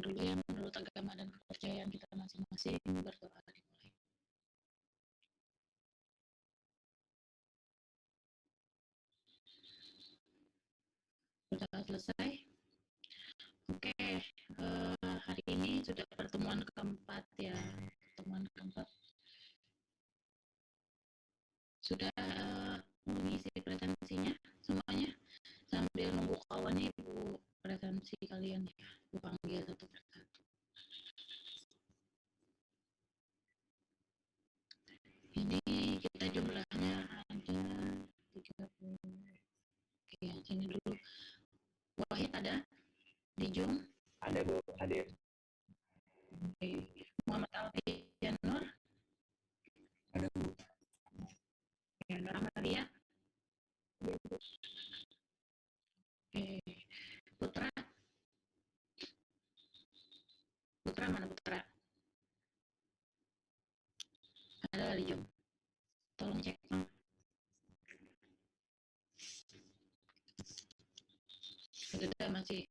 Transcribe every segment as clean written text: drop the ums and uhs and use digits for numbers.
dulu ya, menurut agama dan kepercayaan kita masing-masing, berdoa dimulai. Sudah selesai? Oke, hari ini sudah pertemuan keempat ya. Pertemuan keempat. Sudah mengisi presensinya semuanya? Sambil nunggu kawannya Ibu presensi kalian ya. Ibu panggil satu persatu. Ini kita jumlahnya ada 30. Oke, sini dulu. Wahid ada di Zoom? Ada Bu, hadir. Oke. Muhammad Alfian Nur? Ada Bu. Ya, Nur Ahmadiyah? Oke. Putra? Putra mana Putra? Ada di Zoom? Tolong cek. Sudah masih?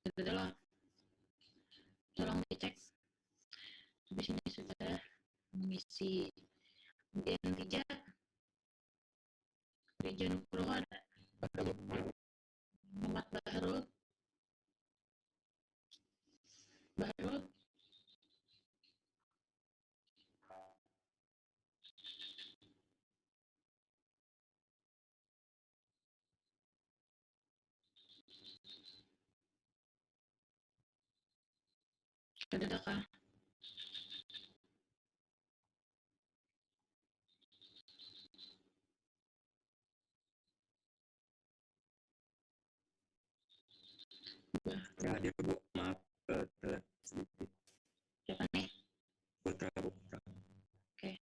Sudah lah. Tolong dicek. Habis ini sudah mengisi Dian Tija. Reja Nugroho ada. Muhammad Bahrul. Bahrul. Ada kah? Ya, hadir Bu. Maaf telat sedikit. Siapa nih? Putra Bu. Oke.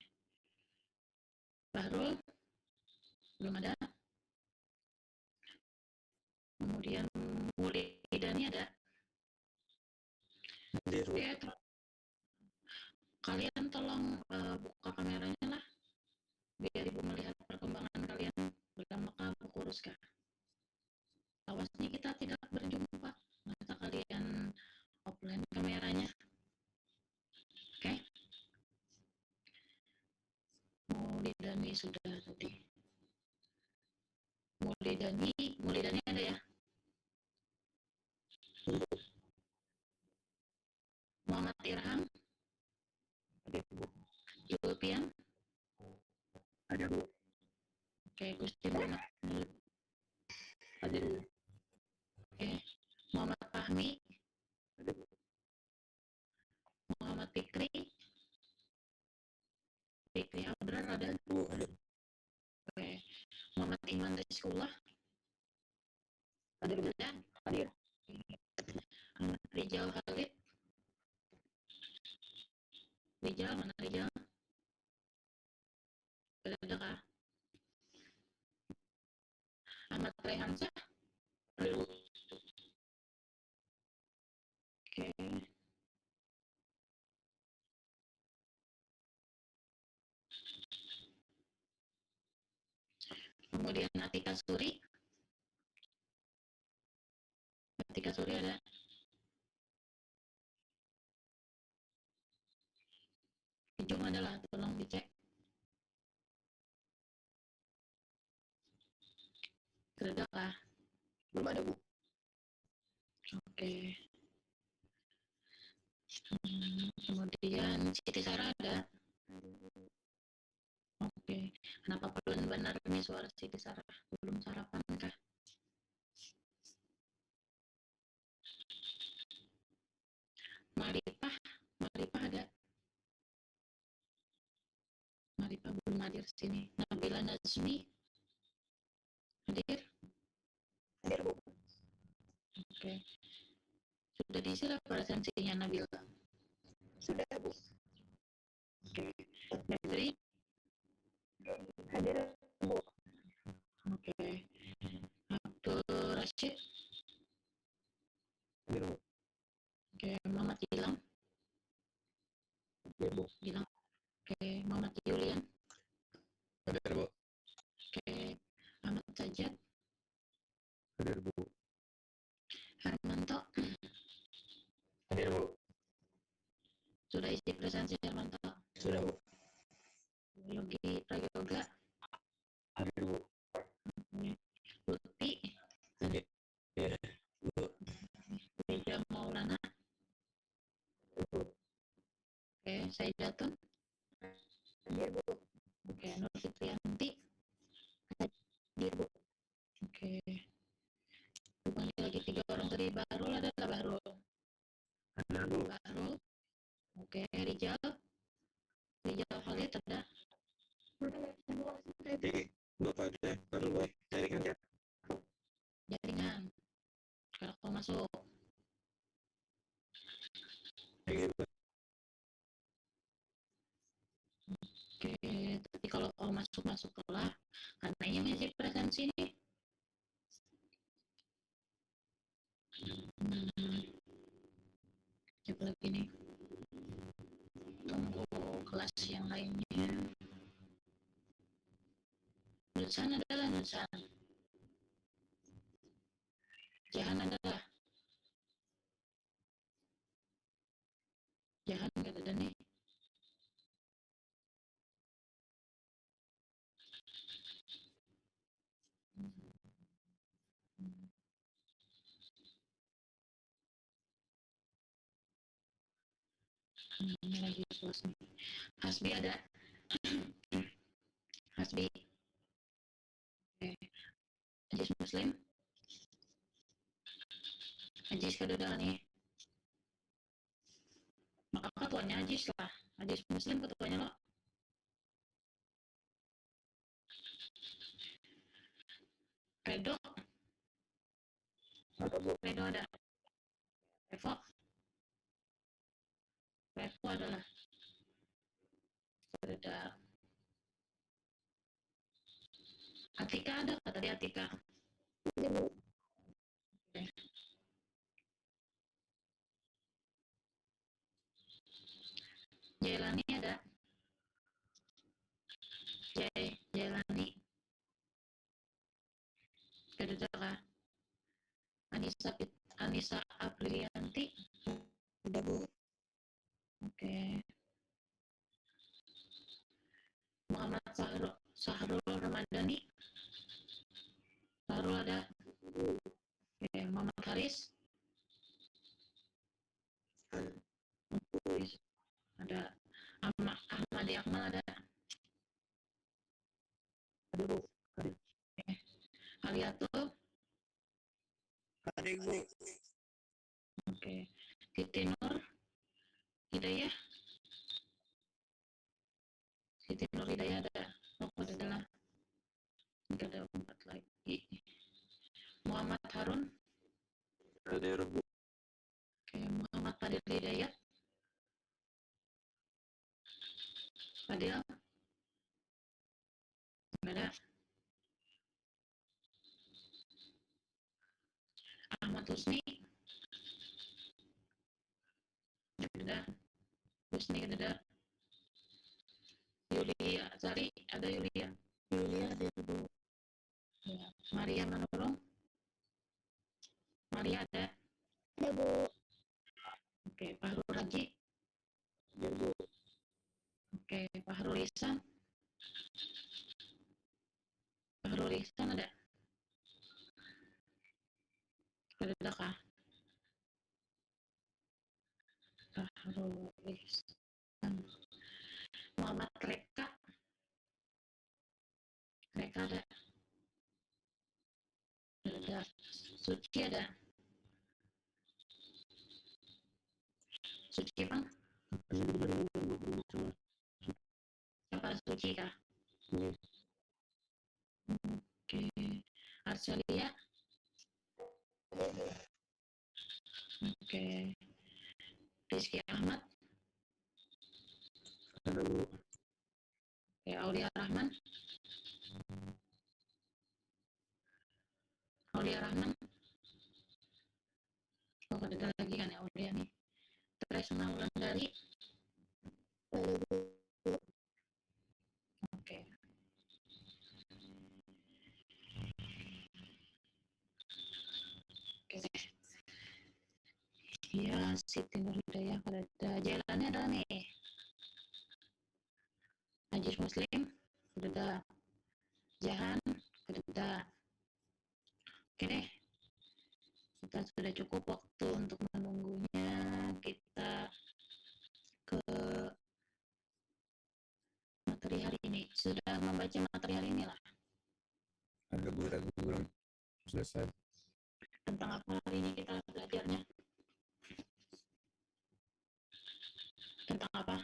Bahrul belum ada. Kemudian Mulidani ada. Hadir Bu. Ya, kalian tolong buka kameranya lah biar Ibu melihat perkembangan kalian bersama Bu Kuruska. Awasnya kita tidak berjumpa masa kalian offline kameranya. Oke. Mulidani sudah tadi. Mulidani ada ya? Muhammad Irham? Hadir Bu. Julpian? Ada Bu. Oke, Gusti Muhammad. Hadir Bu. Oke. Muhammad Fahmi? Ada Bu. Muhammad Fikri? Fikri Abrar ada? Bu, hadir. Oke. Muhammad Iman Rizkullah? Hadir Bu. Hadir. Ahmad Rijal Khalid? Rijal, mana Rijal? Ada kah? Ahmad Rehansyah? Hadir Bu. Oke. Kemudian Atika Suri? Atika Suri ada? Ujung adalah tolong dicek. Sudah kah? Belum ada Bu. Oke. Kemudian Siti Sarah ada? Oke. Kenapa pelan benar nih suara Siti Sarah? Belum sarapan kah? Maripah ada? Maripah belum hadir sini. Nabila Nazmi hadir? Hadir Bu. Oke. Sudah diisi lah presensinya Nabila? Sudah Bu. Oke. Febri? Hadir Bu. Oke. Abdul Rashid? Hadir Bu. Oke. Muhammad Gilang? Hadir Bu. Gilang. Oke. Muhammad Julian? Hadir Bu. Oke. Ahmad Sajad? Hadir Bu. Harmanto? Sudah isi presensi Hermanto? Sudah, Bu. Biologi prayoga? Hadir, Bu. Lutfi? Hadir. Ya, Bu. Meja Maulana? Oke, saya Datun? Hadir, Bu. Oke, Nur Fitrianti? Hadir, Bu. Oke. Panggil lagi 3 orang tadi. Bahrul ada nggak Bahrul? Hadir, Bu. Bahrul. Oke, Rijal Khalid ada? Jadi, Bapak ada baru buat jaringan ya. Jaringan. Kalau kau masuk. Oke, Bu. Oke, tapi kalau kau masuk lah, karena ini masih presensi nih. Siapa lagi nih? Tunggu kelas yang lainnya. Nursan adalah Nursan. Jahan adalah Jahan gak ada nih. Ini lagi kelas nih. Hasbi ada. Hasbi. Oke. Ajis Muslim. Ajis kedua nih. Maka ketuanya Ajis lah. Ajis Muslim ketuanya lo. Redo. Redo ada. Revo. Revo adalah. Ada. Atika ada kata tadi Atika. Oke. Jailani ada. Jailani. Kedua Anissa Aprilianti. Udah, Bu. Oke. Muhammad Sahrul Ramadhani. Sahrul ada. Oke. Muhammad Haris. Ada. Ahmadi Akmal ada. Hadir, Bu. Aliatul. Hadir, Bu. Oke. Siti Nur Hidayah. Siti Nur Hidayah ada. Oh, adalah. Ini ada 4 lagi. Muhammad Harun. Hadir, Bu. Oke. Muhammad Fadil Hidayat. Fadil. Ada. Ahmad Husni. Ada. Husni ada. Yulia Sari ada Yulia. Yulia hadir, Bu. Ya. Maria Manurung. Maria ada. Ada, Bu. Oke. Fahrul Raji. Hadir, Bu. Oke. Fahrul Ihsan. Fahrul Ihsan ada. Ada kah? Fahrul Ihsan. Muhammad Reka. Reka ada. Ada. Suci ada. Suci bang. Siapa Suci kah? Iya. Oke. Arcelia. Oke. Rizky Ahmad. Ada, Bu. Oke. Aulia Rahman. Aulia Rahman. Oh, ada lagi kan ya Aulia nih. Tresna Wulandari. Ada, Bu. Oke. Oke. Ya, Siti Nur Hidayah ada jalannya ada nih. Ajis Muslim, udah Jahan, udah. Oke deh, kita sudah cukup waktu untuk menunggunya. Kita ke materi hari ini. Sudah membaca materi hari ini lah. Agak ragu belum selesai. Tentang apa hari ini kita belajarnya? Tentang apa?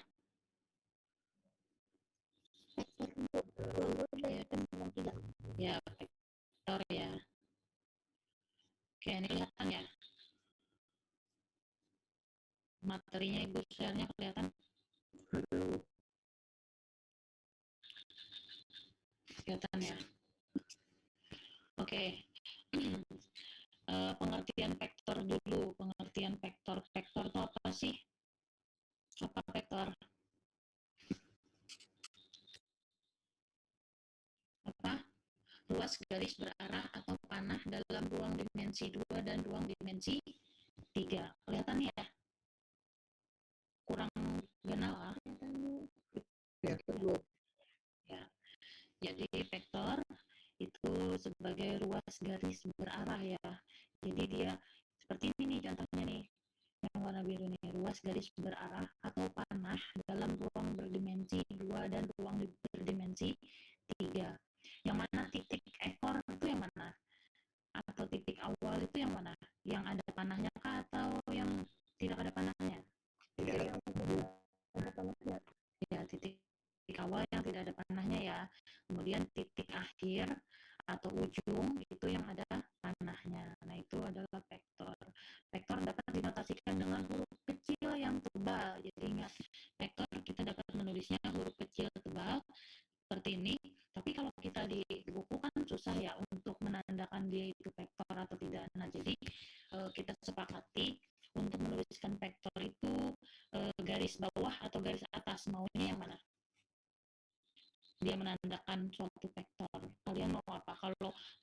Ya, vektor ya. Oke, ini kelihatan ya. Materinya Ibu share-nya kelihatan? Kelihatan ya. Oke. Pengertian vektor dulu. Pengertian vektor. Vektor itu apa sih? Apa vektor? Apa? Ruas garis berarah atau panah dalam ruang dimensi 2 dan ruang dimensi 3. Kelihatan ya? Kurang kenal ah. Ya. Jadi vektor itu sebagai ruas garis berarah ya. Jadi dia seperti ini nih contohnya nih. Yang warna biru nih, ruas garis berarah atau panah dalam ruang berdimensi 2 dan ruang berdimensi 3. Yang mana titik ekor itu yang mana? Atau titik awal itu yang mana? Yang ada panahnya kah atau yang tidak ada panahnya? Tidak ada panahnya. Ya, titik awal yang tidak ada panahnya ya. Kemudian titik akhir atau ujung itu yang ada panahnya. Nah, itu adalah vektor. Vektor dapat dinotasikan dengan huruf kecil yang tebal. Jadi ingat, vektor kita dapat menulisnya huruf kecil tebal seperti ini. Tapi kalau kita di buku kan susah ya untuk menandakan dia itu vektor atau tidak. Nah, jadi kita sepakati untuk menuliskan vektor itu garis bawah atau garis atas, maunya yang mana? Dia menandakan suatu vektor. Kalian mau apa?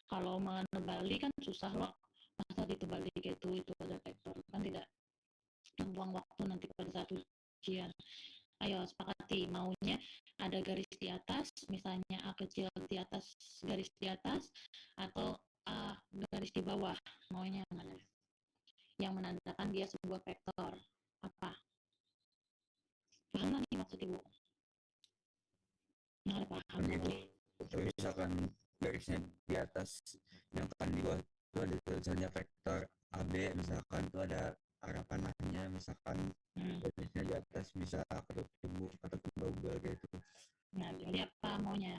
Kalau menebali kan susah loh. Masa ditebali gitu itu ada vektor kan tidak, membuang waktu nanti pada saat ujian. Ayo sepakati, maunya ada garis di atas, misalnya A kecil di atas, garis di atas, atau A garis di bawah, maunya mana? Yang menandakan dia sebuah vektor. Apa? Paham nggak nih maksud Ibu? Nggak ada paham nih. Kalau misalkan garisnya di atas, yang di bawah itu ada tulisannya vektor AB, misalkan itu ada arah panahnya, misalkan garisnya di atas bisa ke tubuh atau ke bawah gitu. Nah, jadi apa maunya?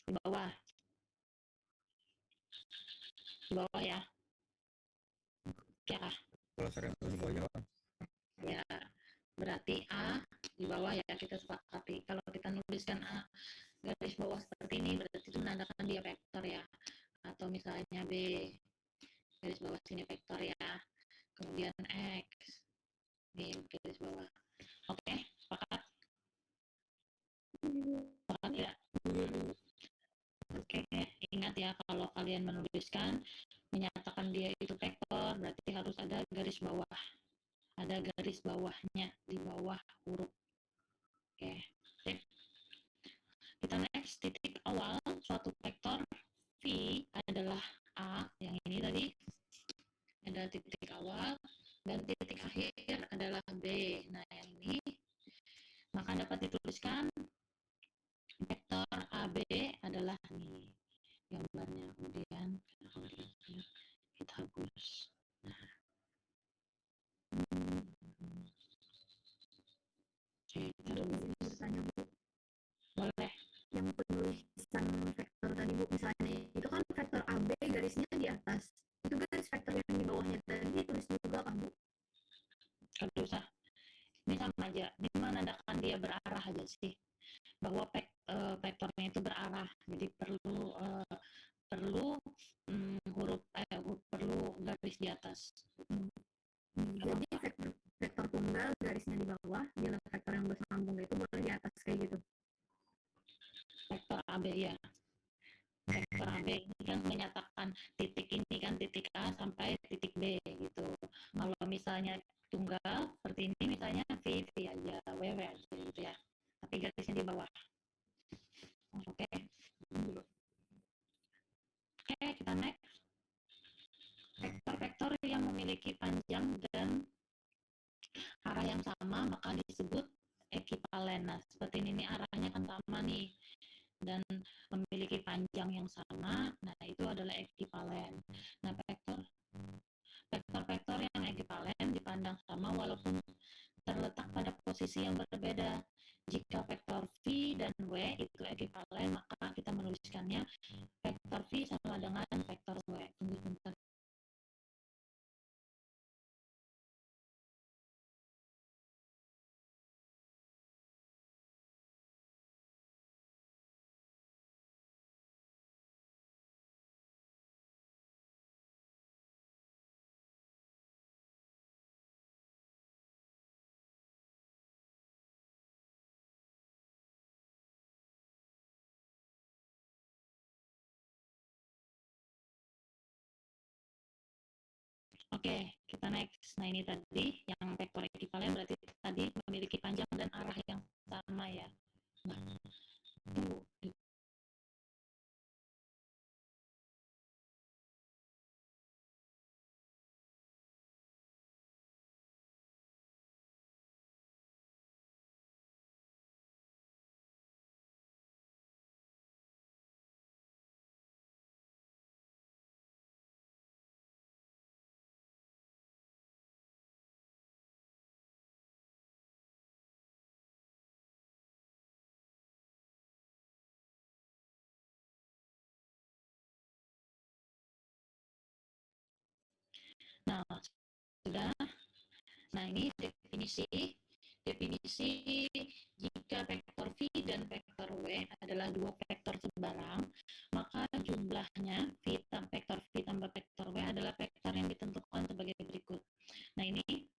Di bawah. Di bawah ya. Ya. Kalau sekarang itu di bawah. Ya. Berarti A di bawah ya, kita sepakati. Kalau kita nuliskan A garis bawah seperti ini, berarti itu menandakan dia vektor ya. Atau misalnya B garis bawah sini vektor ya. Kemudian X di garis bawah. Oke, sepakat? Sepakat ya? Oke, ingat ya, kalau kalian menuliskan menyatakan dia itu vektor, berarti harus ada garis bawah. Ada garis bawahnya di bawah huruf. Oke, sip. Kita next, titik awal suatu vektor V adalah A, yang ini tadi adalah titik awal, dan titik akhir adalah B. Nah, yang ini maka dapat dituliskan vektor AB adalah ini gambarnya. Kemudian kita hapus. Nah. Oke, terus tanya Bu. Boleh. Yang penulisan vektor tadi Bu, misalnya itu kan vektor AB garisnya di atas. Itu garis vektor yang di bawahnya tadi tulis juga kan Bu? Kalau usah. Ini sama aja. Ini menandakan dia berarah aja sih. Bahwa vektornya itu berarah. Jadi perlu huruf perlu garis di atas. Jadi vektor tunggal garisnya di bawah, bila vektor yang bersambung itu boleh di atas kayak gitu. Vektor AB ya. Vektor AB ini kan menyatakan titik ini kan titik A sampai titik B gitu. Kalau misalnya tunggal seperti ini, misalnya V aja, WW aja gitu ya. Tapi garisnya di bawah. memiliki panjang dan arah yang sama, maka disebut ekivalen. Nah, seperti ini nih, arahnya kan sama nih dan memiliki panjang yang sama. Nah, itu adalah ekivalen. Nah, vektor-vektor yang ekivalen dipandang sama walaupun terletak pada posisi yang berbeda. Jika vektor V dan W itu ekivalen, maka kita menuliskannya vektor V sama dengan vektor W. Tunggu sebentar. Oke, kita next. Nah, ini tadi yang vektor ekivalen berarti tadi memiliki panjang dan arah yang sama ya. Nah, tunggu. Nah, sudah. Nah, ini definisi jika vektor V dan vektor W adalah dua vektor sebarang, maka jumlahnya vektor V tambah vektor W adalah vektor yang ditentukan sebagai berikut. Nah, ini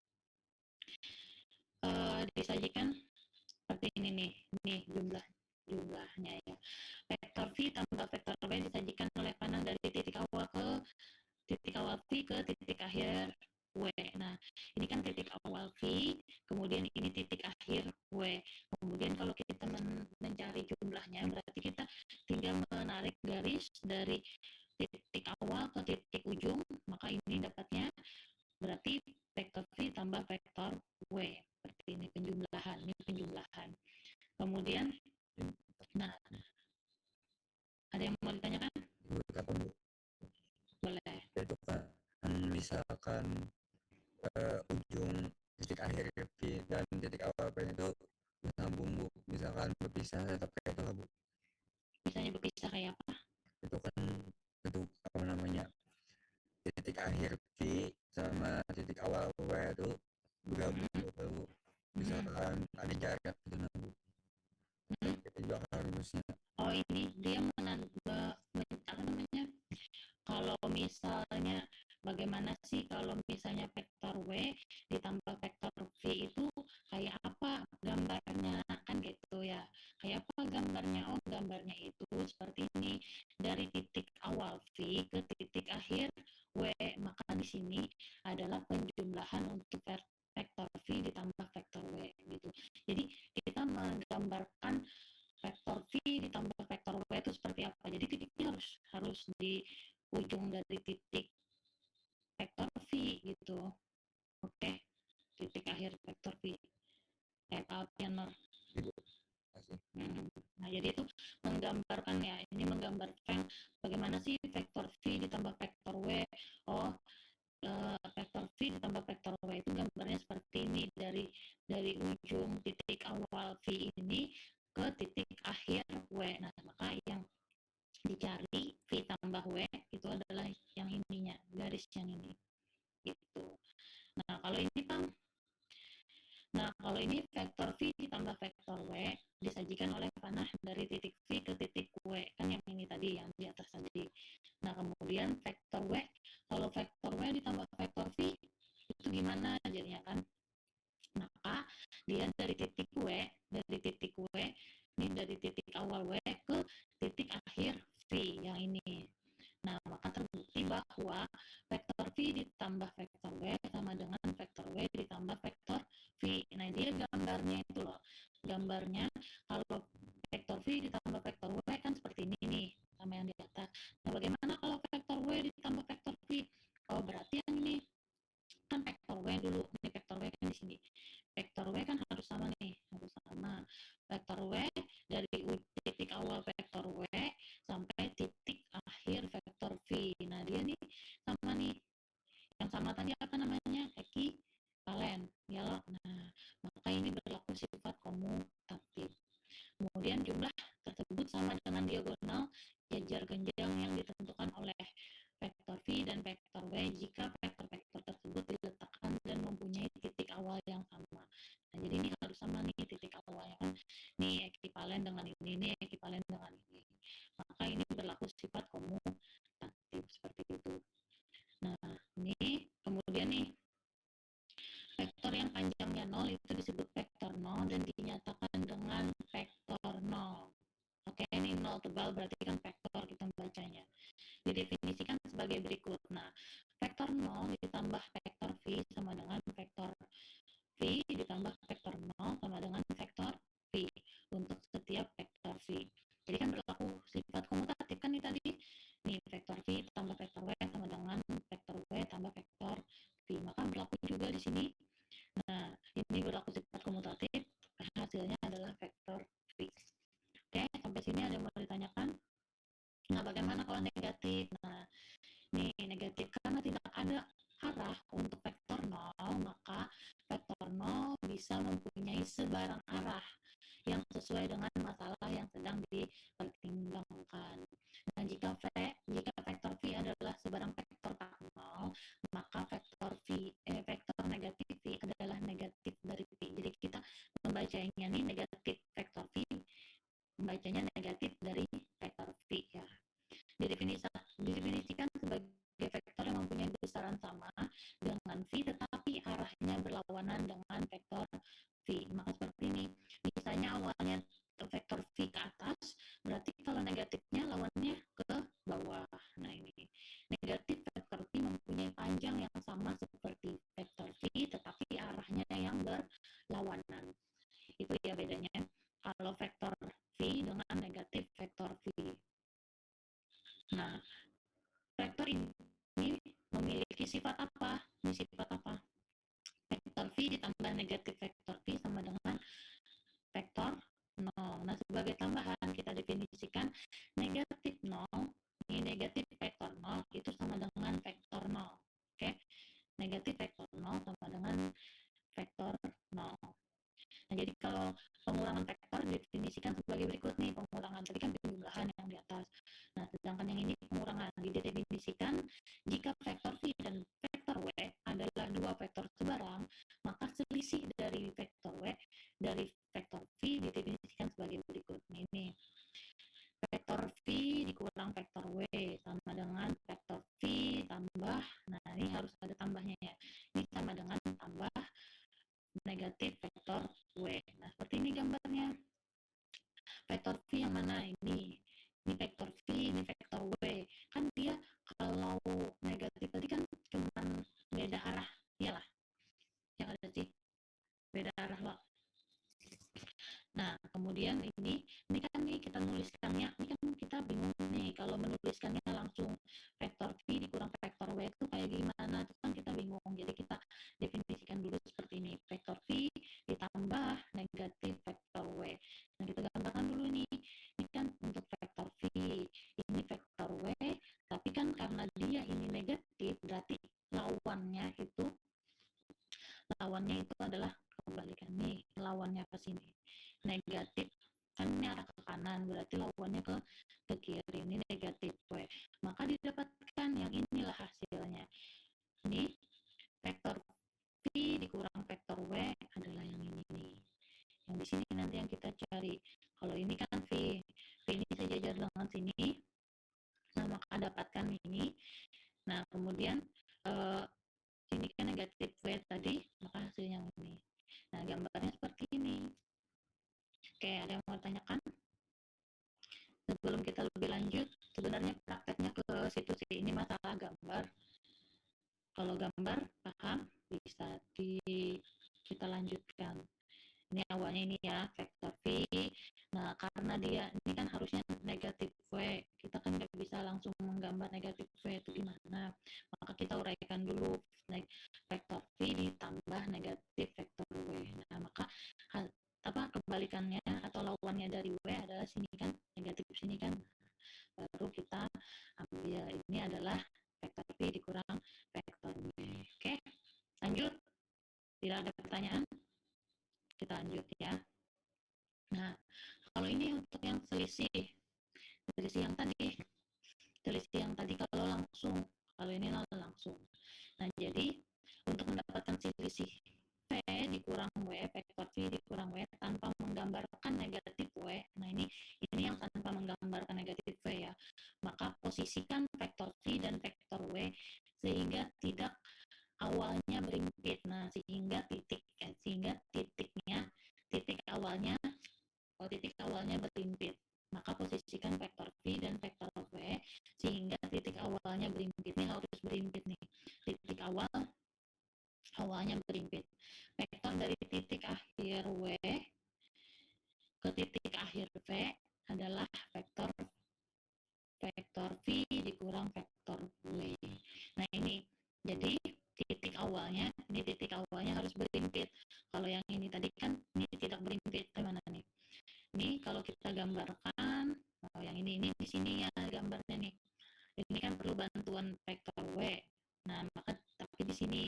disajikan seperti ini nih, jumlahnya ya. Vektor V tambah vektor W disajikan oleh panah dari titik awal V ke titik akhir W. Nah, ini kan titik awal V, kemudian ini titik akhir W. Kemudian kalau kita mencari jumlahnya, berarti kita tinggal menarik garis dari titik awal ke titik ujung, maka ini dapatnya berarti vektor V tambah vektor W. Seperti ini penjumlahan. Kemudian, nah, ada yang mau ditanyakan? Boleh. Itu kan misalkan ujung titik akhir V dan titik awal V itu bersambung, Bu. Misalkan berpisah tetap kayak itu, Bu. Misalnya berpisah kayak apa? Itu kan bentuk apa namanya, titik akhir V sama titik awal W itu bergabung gitu, Bu. Misalkan ada jarak gitu, nah, Bu. Itu juga harusnya. Oh, ini dia apa namanya? Kalau misalnya bagaimana sih kalau misalnya vektor W ditambah vektor V itu kayak apa gambarnya, kan gitu ya. Kayak apa gambarnya? Oh, gambarnya itu seperti ini. Dari titik awal V ke titik akhir W, maka di sini adalah penjumlahan untuk vektor V ditambah vektor W gitu. Jadi kita menggambarkan vektor V ditambah vektor W itu seperti apa. Jadi titiknya harus di ujung dari titik vektor V gitu. Oke, titik akhir vektor V. Pianer. Nah, jadi itu menggambarkan ya, ini menggambarkan bagaimana sih vektor V ditambah vektor W. Oh, vektor V ditambah vektor W itu gambarnya seperti ini, dari ujung titik awal V ini ke titik akhir W. Nah, maka yang dicari V tambah W itu adalah yang ininya, garis yang ini gitu. Nah, kalau ini vektor V ditambah vektor W disajikan oleh panah dari titik V ke titik W, kan yang ini tadi, yang di atas tadi. Nah, kemudian vektor W, kalau vektor W ditambah vektor V itu gimana jadinya kan? Maka dia dari titik W ini dari titik awal W ke titik akhir V yang ini. Nah, maka terbukti bahwa vektor V ditambah vektor W sama dengan vektor W ditambah vektor V. Nah, dia gambarnya itu loh. Gambarnya kalau vektor V ditambah vektor W kan seperti ini nih, sama yang di atas. Nah, bagaimana kalau vektor W ditambah vektor V? Oh, berarti yang ini ganjang yang ditentukan oleh vektor V dan vektor W jika vektor-vektor tersebut diletakkan dan mempunyai titik awal yang sama. Nah, jadi ini harus sama nih titik awalnya kan. Ini ekivalen dengan ini ekivalen dengan ini. Maka ini berlaku sifat komutatif seperti itu. Nah, ini kemudian nih vektor yang panjangnya 0 itu disebut vektor 0 dan dinyatakan dengan vektor 0. Oke, ini 0 tebal berarti kan vektor kita bacanya. Didefinisikan sebagai berikut. Nah, vektor 0 ditambah vektor V sama dengan vektor V ditambah vektor 0 sama dengan vektor V untuk setiap vektor V. Jadi kan berlaku sifat komutatif kan nih tadi. Nih, vektor V tambah vektor W sama dengan vektor W tambah vektor V. Maka berlaku juga di sini. Nah, ini berlaku sifat komutatif, hasilnya adalah vektor V. Oke, sampai sini ada yang mau ditanyakan? Nah, bagaimana kalau negatif? Nah, ini negatif karena tidak ada arah untuk vektor 0, maka vektor 0 bisa mempunyai sebarang arah yang sesuai dengan masalah yang sedang dipertimbangkan. Nah, jika vektor V adalah sebarang vektor tak 0, maka vektor negatif V adalah negatif dari V. Jadi kita membacanya nih negatif vektor V, membacanya negatif dari vektor V ya. Didefinisikan sebagai vektor yang mempunyai besaran sama dengan V tetapi arahnya berlawanan dengan vektor V. Maka seperti ini, misalnya awalnya vektor V ke atas, berarti kalau negatifnya lawannya ke bawah. Nah, ini negatif vektor V mempunyai panjang yang sama seperti vektor V tetapi arahnya yang berlawanan. Itu ya bedanya kalau vektor V dengan negatif vektor V. Nah, vektor ini memiliki sifat apa? Ini sifat apa? Vektor V ditambah negatif vektor V sama dengan vektor 0. Nah, sebagai tambahan kita definisikan negatif 0, ini negatif vektor 0 itu sama dengan vektor 0. Oke? Negatif vektor 0 sama dengan vektor 0. Nah, jadi kalau pengurangan vektor didefinisikan sebagai berikut nih. Pengurangan tadi kan penjumlahan yang di atas. Nah, sedangkan yang ini pengurangan didefinisikan jika vektor V dan vektor W adalah dua vektor sebarang, maka selisih dari vektor W dari vektor V didefinisikan sebagai berikut. Ini vektor V dikurang vektor W sama dengan vektor V tambah, nah ini harus ada tambahnya ya. Ini sama dengan tambah negatif vektor W. Nah, seperti ini gambarnya. Vektor V yang mana ini? Ini vektor V, ini vektor W. Kan dia kalau negatif tadi kan cuma beda arah. Iyalah. Yang ada sih. Beda arah loh. Nah, kemudian ini kan nih kita nuliskannya. Ini kan kita bingung nih kalau menuliskannya langsung vektor V dikurang vektor W itu kayak gimana? Itu kan kita bingung. Jadi kita definisikan dulu seperti ini. Vektor V ditambah negatif vektor W. Nah, kita gambarkan dulu nih. Ini kan untuk vektor V, ini vektor W, tapi kan karena dia ini negatif, berarti lawannya itu adalah kebalikan nih. Lawannya ke sini. Negatif kan ini arah ke kanan, berarti lawannya ke kiri. Ini negatif W. Maka didapatkan yang inilah hasilnya. Ini vektor V dikurang vektor W adalah yang ini nih. Yang di sini nanti yang kita cari. Kalau ini kan V ini sejajar dengan sini. Nah, maka dapatkan ini. Nah, kemudian ini kan negatif W tadi, maka hasilnya ini. Nah, gambarnya seperti ini. Oke, ada yang mau tanyakan? Sebelum kita lebih lanjut, sebenarnya prakteknya ke situ sih. Ini masalah gambar. Kalau gambar paham, bisa kita lanjutkan. Ini awalnya ini ya, vektor V. Nah, karena dia ini kan harusnya negatif W. Kita kan nggak bisa langsung menggambar negatif W itu gimana. Maka kita uraikan dulu vektor V ditambah negatif vektor W. Nah, maka kebalikannya atau lawannya dari W adalah sini kan, negatif sini kan. Baru kita ambil ini adalah vektor V dikurang vektor W. Oke, lanjut. Tidak ada pertanyaan? Kita lanjut ya. Nah, kalau ini untuk yang selisih yang tadi, langsung, kalau ini nol langsung. Nah, jadi untuk mendapatkan selisih V dikurang W, vektor V dikurang W tanpa menggambarkan negatif W. Nah, ini yang tanpa menggambarkan negatif V ya. Maka posisikan vektor V dan vektor W sehingga tidak awalnya berimpit. Nah, sehingga titik awalnya titik awalnya berimpit. Maka posisikan vektor V dan vektor W sehingga titik awalnya berimpit. Ini harus berimpit nih. Titik awalnya berimpit. Vektor dari titik akhir W ke titik akhir V adalah vektor V dikurang vektor W. Nah, ini jadi titik awalnya harus berimpit. Kalau yang ini tadi kan ini tidak berimpit. Gimana nih? Ini kalau kita gambarkan, yang ini di sini ya gambarnya nih. Ini kan perlu bantuan vektor W. Nah, maka tapi di sini.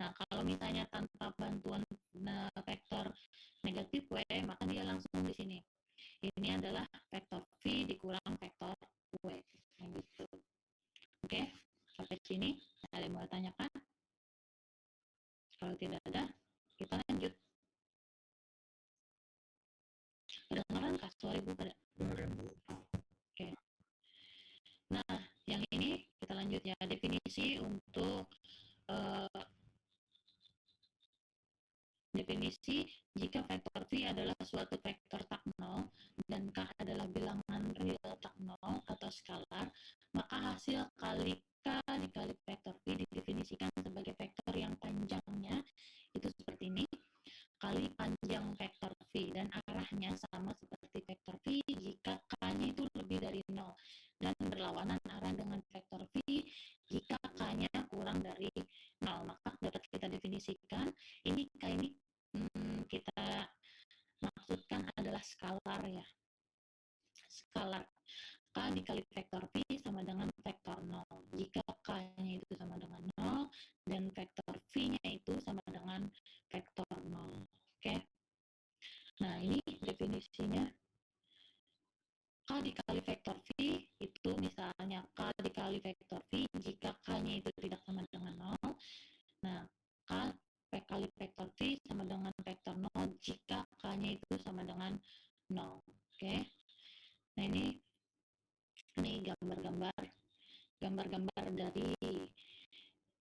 Nah, kalau misalnya tanpa bantuan vektor negatif W, maka dia langsung di sini. Ini adalah vektor V dikurang vektor W. Nah, gitu. Oke, sampai sini ada yang mau tanyakan? Kalau tidak ada, kita lanjut. Kedengaran kah suara ibu pada? Oke. Nah, yang ini kita lanjut ya, definisi untuk definisi jika vektor V adalah suatu vektor tak nol dan K adalah bilangan real tak nol atau skalar, maka hasil kali K dikali vektor V didefinisikan sebagai vektor yang panjangnya itu seperti ini, kali panjang vektor V dan arahnya sama seperti vektor V jika K-nya itu lebih dari 0 dan berlawanan arah dengan vektor V jika K-nya kurang dari 0. Maka dapat kita definisikan ini K ini kita maksudkan adalah skalar ya. Skalar K dikali vektor V sama dengan vektor 0. Jika K-nya itu sama dengan 0 dan vektor V-nya itu sama dengan vektor 0. Oke. Nah, ini definisinya. K dikali vektor V itu misalnya K dikali vektor V jika K-nya itu tidak sama dengan 0. Nah, K kali vektor V sama dengan vektor 0 jika K-nya itu sama dengan 0. Oke. Nah, ini gambar-gambar dari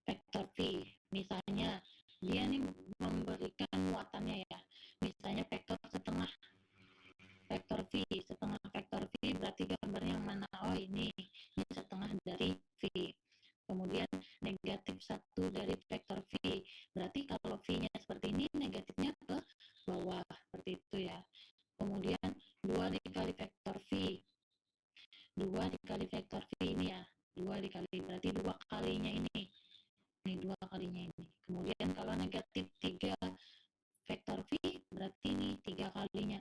vektor V. Misalnya dia nih memberikan muatannya ya. Misalnya vektor setengah vektor V berarti gambarnya yang mana? Oh, ini setengah dari V. Kemudian negatif 1 dari vektor V. Berarti kalau V-nya seperti ini, negatifnya ke bawah. Seperti itu ya. Kemudian 2 dikali vektor V. 2 dikali vektor V ini ya. 2 dikali, berarti 2 kalinya ini. Ini 2 kalinya ini. Kemudian kalau negatif 3 vektor V, berarti ini 3 kalinya.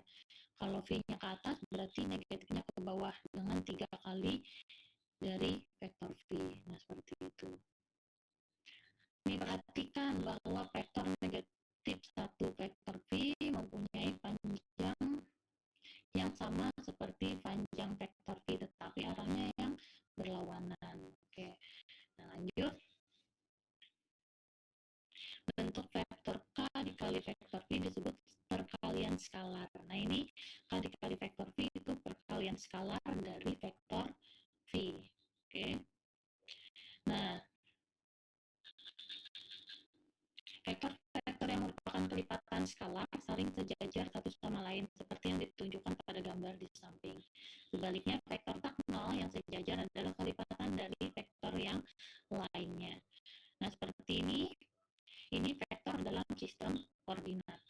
Kalau V-nya ke atas, berarti negatifnya ke bawah dengan 3 kali dari vektor V. Nah, seperti itu. Ini perhatikan bahwa vektor negatif 1 vektor V mempunyai panjang yang sama seperti panjang vektor V, tetapi arahnya yang berlawanan. Oke, nah lanjut. Bentuk vektor K dikali vektor V disebut perkalian skalar. Nah, ini K dikali vektor V itu perkalian skalar dari vektor V. Oke. Nah, vektor-vektor yang merupakan kelipatan skalar saling sejajar satu sama lain seperti yang ditunjukkan pada gambar di samping. Sebaliknya, vektor tak nol yang sejajar adalah kelipatan dari vektor yang lainnya. Nah, seperti ini vektor dalam sistem koordinat.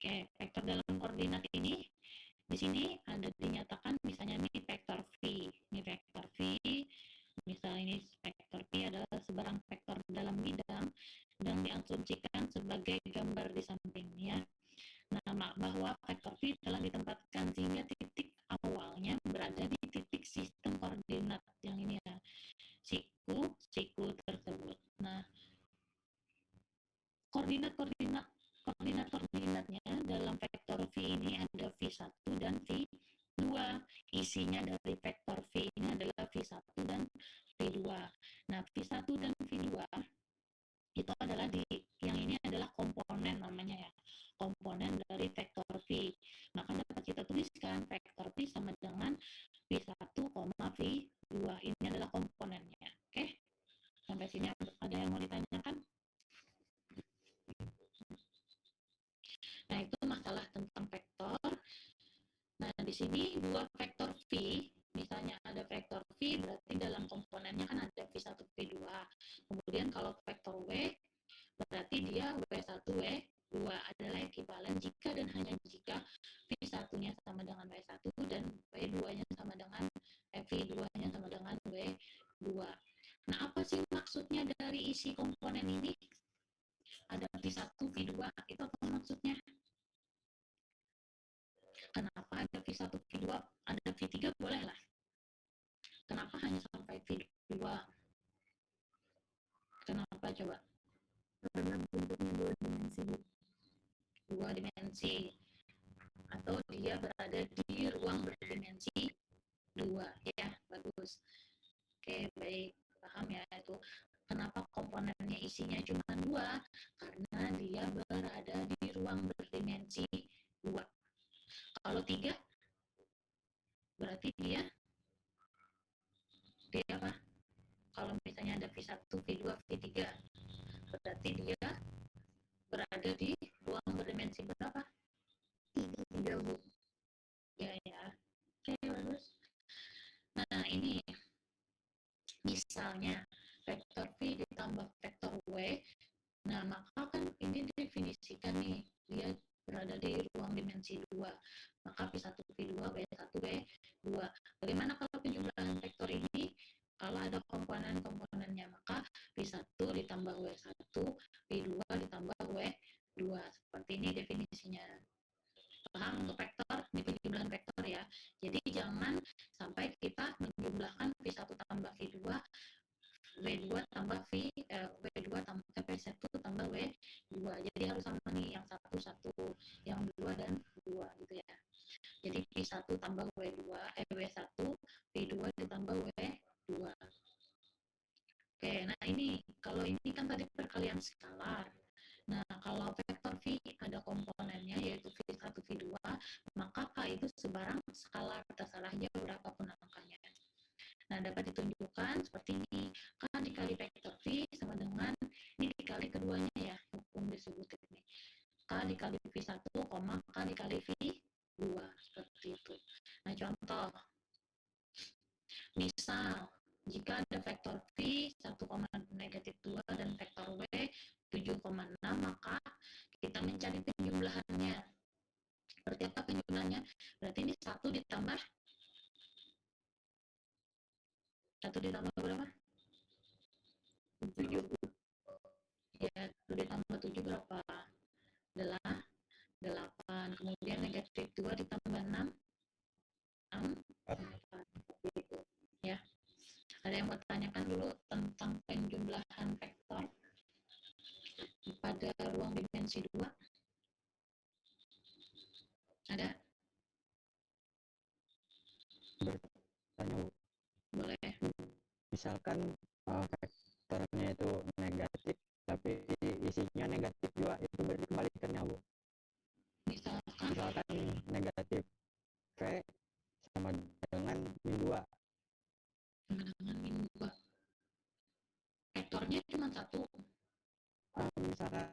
Oke, vektor dalam koordinat ini di sini ada dinyatakan misalnya ini vektor V. Ini vektor V. Misalnya ini vektor V adalah sebarang vektor dalam bidang dan diasumsikan sebagai gambar di sampingnya. Nah, bahwa vektor V telah ditempatkan sehingga titik awalnya berada di titik sistem koordinat yang ini ya, siku tersebut. Nah, koordinatnya dalam vektor V ini ada V1 dan V2. Isinya dari vektor V ini adalah V1 dan sini dua vektor V, misalnya ada vektor V, berarti dalam komponennya kan ada V1, V2. Kemudian kalau vektor W, berarti dia W1, W2 adalah ekivalen jika dan hanya jika V1-nya sama dengan W1 dan W2-nya sama dengan V2-nya sama dengan W2. Nah, apa sih maksudnya dari isi komponen ini? Ada V1, V2, itu apa maksudnya? Kenapa ada V1, V2, ada V3 boleh lah. Kenapa hanya sampai V2? Kenapa coba? Karena bentuknya dua dimensi, dua dimensi, atau dia berada di ruang berdimensi dua, ya bagus. Oke, baik, paham ya itu. Kenapa komponennya isinya cuma dua? Karena dia berada di ruang berdimensi dua. Kalau tiga, berarti dia apa? Kalau misalnya ada V1, V2, V3, berarti dia berada di ruang berdimensi berapa? Tiga, Bu. Ya, ya. Oke, bagus. Nah, ini misalnya vektor V ditambah vektor W. Nah, maka kan ini didefinisikan nih, dia berada di ruang dimensi 2. Maka V1, V2, W1, W2. Bagaimana kalau penjumlahan vektor ini? Kalau ada komponen-komponennya, maka V1 ditambah W1, V2 ditambah W2. Seperti ini definisinya. Paham untuk vektor, di penjumlahan vektor ya. Jadi jangan sampai kita menjumlahkan V1 tambah V2, W2 tambah W2 tambah V1 tambah W2. Jadi harus sama nih, yang satu satu, yang dua dan dua gitu ya. Jadi V1 tambah W2, W1, V2 ditambah W2. Oke, nah ini kalau ini kan tadi perkalian skalar. Nah, kalau vektor V ada komponennya yaitu V1, V2, maka K itu sebarang skalar, terserah dia berapapun angkanya. Nah, dapat ditunjukkan seperti ini. K dikali vektor V sama dengan, ini dikali keduanya ya, hukum disebut ini. K dikali V1, K dikali V2, seperti itu. Nah, contoh. Misal, jika ada vektor V 1,-2 dan vektor W 7,6, maka kita mencari penjumlahannya. Berarti apa penjumlahannya? Berarti ini 1 ditambah berapa? 7. Ya, 1 ditambah 7 berapa? 8. Kemudian negatif 2 ditambah 6. 4. Seperti itu. Ya. Ada yang mau tanyakan dulu tentang penjumlahan vektor pada ruang dimensi 2? Ada? Bertanya, Bu. Boleh. Misalkan vektornya itu negatif, tapi isinya negatif juga, itu berarti kebalikannya, Bu. Misalkan negatif V sama dengan min 2. Sama dengan min 2. Vektornya cuma 1. Misalkan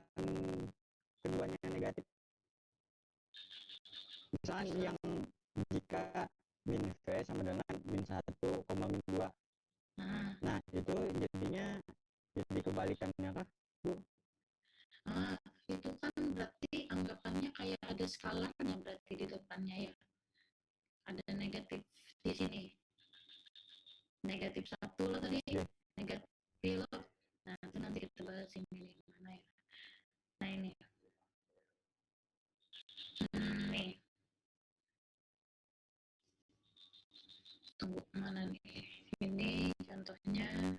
keduanya negatif. Misalkan yang jika min V sama dengan min 1, min 2. Nah, itu jadinya jadi kebalikannya kah, Bu? Itu kan berarti anggapannya kayak ada skalarnya berarti di depannya ya. Ada negatif di sini. Negatif 1 loh tadi. Yeah. Negatif loh. Nah, itu nanti kita bahas ini. Mana ya? Nah, ini. Nih. Tunggu, mana nih? Ini contohnya.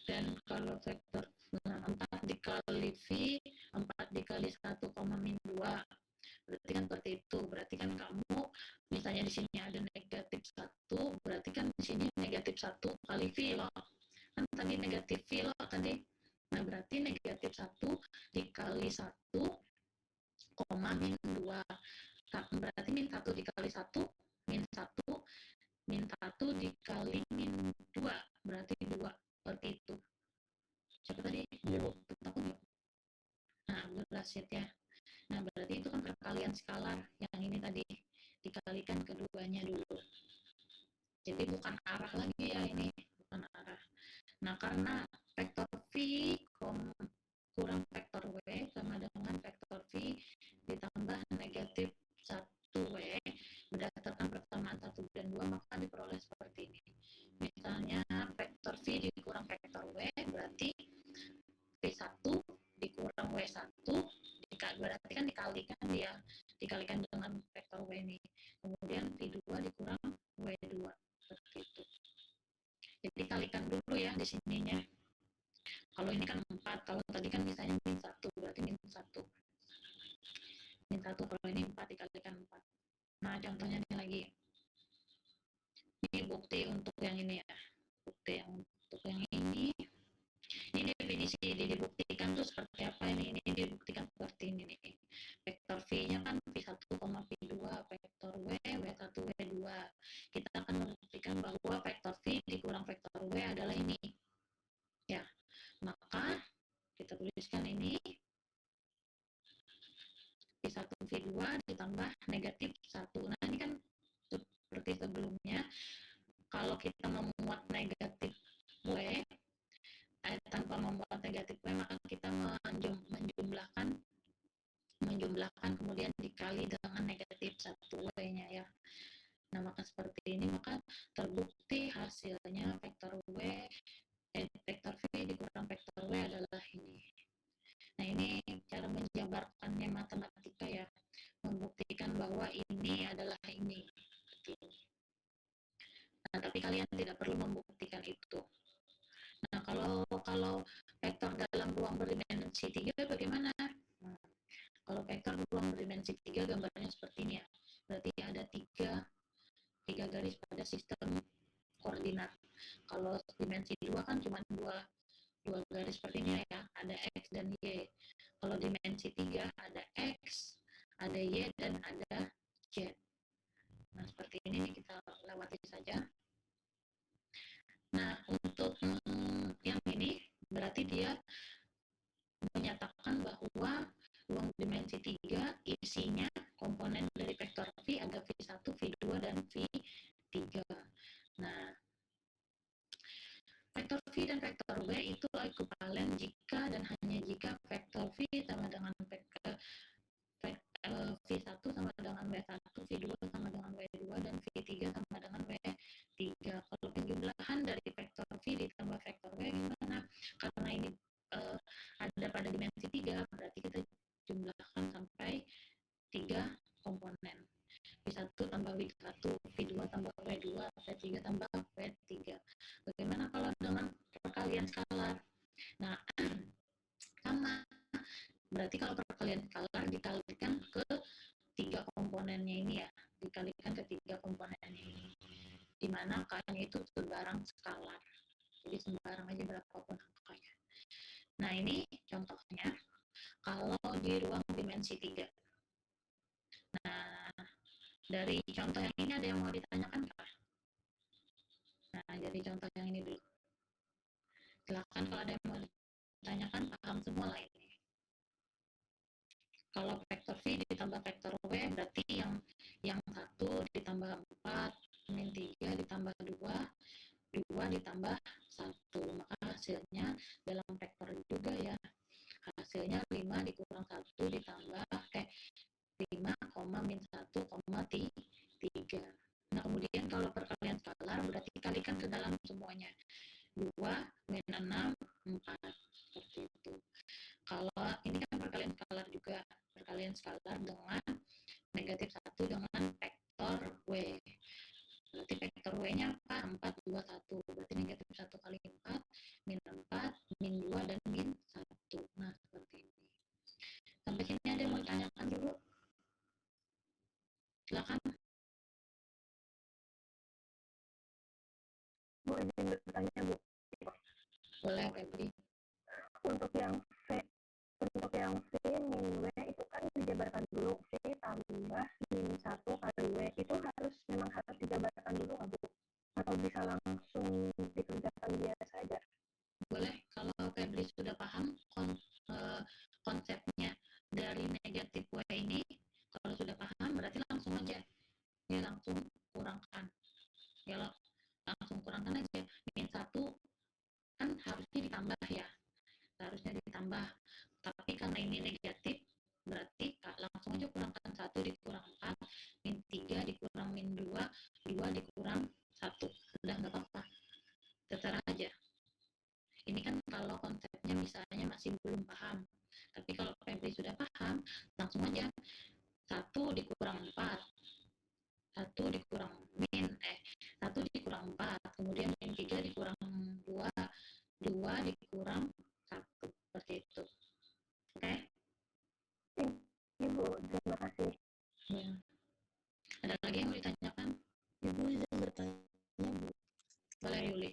Dan kalau vektor 4 dikali V, 4 dikali 1, min 2. Berarti kan seperti itu. Berarti kan kamu, misalnya di sini ada negatif 1, berarti kan di sini negatif 1 kali V loh. Kan tadi negatif V loh tadi. Nah, berarti negatif 1 dikali 1, min 2. Berarti min 1 dikali 1, min 1. Min 1 dikali min 2, berarti 2. Seperti itu. Siapa tadi? Iya, Bu. Aku nggak? Nah, belas ya. Nah, berarti itu kan perkalian skalar. Yang ini tadi dikalikan keduanya dulu. Jadi bukan arah lagi ya ini, bukan arah. Nah, karena vektor V kurang vektor W sama dengan vektor V ditambah negatif 1W berdasarkan persamaan 1 dan 2, maka diperoleh seperti ini. Misalnya vektor V dikurang vektor W berarti V1 dikurang W1 berarti kan dikalikan dengan vektor W ini. Kemudian V2 dikurang W2 seperti itu. Jadi kalikan dulu ya di sininya. Kalau ini kan 4, kalau tadi kan misalnya min 1, berarti min 1. Min 1, kalau ini 4 dikalikan 4. Nah, contohnya ini lagi. Ini bukti untuk yang ini ya. Bukti yang untuk yang ini. Ini definisi dibuktikan tuh seperti apa ini? Ini dibuktikan seperti ini nih. Vektor V-nya kan V1, V2, vektor W, W1, W2. Kita akan membuktikan bahwa vektor V dikurang vektor W adalah ini. Ya, maka kita tuliskan ini V1, V2 ditambah negatif 1. Nah, ini kan seperti sebelumnya, kalau kita memuat negatif W, tanpa membuat negatif W, maka kita menjumlahkan kemudian dikali dengan negatif 1W-nya ya. Nah, maka seperti ini, maka terbukti hasilnya vektor V dikurang vektor W adalah ini. Nah, ini cara menjabarkannya matematika ya, membuktikan bahwa ini adalah ini. Nah, tapi kalian tidak perlu membuktikan itu. Nah, kalau vektor dalam ruang berdimensi 3 bagaimana? Nah, kalau vektor ruang berdimensi 3 gambarnya seperti ini ya. Berarti ada tiga garis pada sistem koordinat. Kalau dimensi 2 kan cuma dua garis seperti ini ya, ada X dan Y. Kalau dimensi 3 ada X, ada Y, dan ada Z. Nah, seperti ini kita lewati saja. Nah, untuk yang ini berarti dia menyatakan bahwa ruang dimensi 3 isinya komponen dari vektor V ada V1, V2, dan V3. Nah, vektor V dan vektor W itu ekuivalen jika dan hanya jika vektor V sama dengan V1 sama dengan W1, V2 sama dengan W2, dan V3 sama dengan W3. Kalau penjumlahan dari vektor V ditambah vektor W gimana? Karena ini ada pada dimensi 3, berarti kita jumlahkan sampai 3 komponen. V1 tambah W1, V2 tambah W2, V3 tambah W3. Bagaimana kalau dengan perkalian skalar? Nah, sama. Berarti kalau perkalian skalar dikalikan ke 3 komponennya ini ya, dikalikan ke 3 komponennya ini. Di mana K-nya itu sebarang skalar. Jadi sembarang aja berapapun angkanya. Nah, ini contohnya kalau di ruang dimensi 3. Nah, dari contoh yang ini ada yang mau ditanyakan kah? Nah, dari contoh yang ini dulu. Silakan kalau ada yang mau ditanyakan, paham semua lah ini. Kalau vektor V ditambah vektor W berarti yang 1 ditambah 4, min 3 ditambah 2, 2 ditambah 1. Maka hasilnya dalam vektor juga ya. Hasilnya 5 dikurang 1 ditambah 5, min 1, 3. Nah, kemudian kalau perkalian skalar berarti kalikan ke dalam semuanya. 2, min 6, 4. Seperti itu. Kalau ini kan perkalian skalar juga. Perkalian skalar dengan negatif 1 dengan vektor W. Berarti vektor W-nya apa? 4, 2, 1. Berarti negatif 1 kali 4, min 4, min 2, dan min 1. Nah, seperti ini. Sampai sini ada yang mau ditanyakan dulu? Silakan. Bu, izin bertanya, Bu. Boleh, Febri. Untuk yang V min W itu kan dijabarkan dulu. V tambah min 1 kali W itu memang harus dijabarkan dulu nggak, Bu? Atau bisa langsung dikerjakan biasa aja? Boleh, kalau Febri sudah paham konsepnya dari negatif W ini, kalau sudah paham berarti langsung aja masih belum paham. Tapi kalau Febri sudah paham, langsung aja 1 dikurang 4, 1 dikurang 4, kemudian min 3 dikurang 2, 2 dikurang 1, seperti itu. Oke? Ibu, terima kasih. Ya. Ada lagi yang mau ditanyakan? Ibu izin bertanya, Bu. Boleh, Yuli.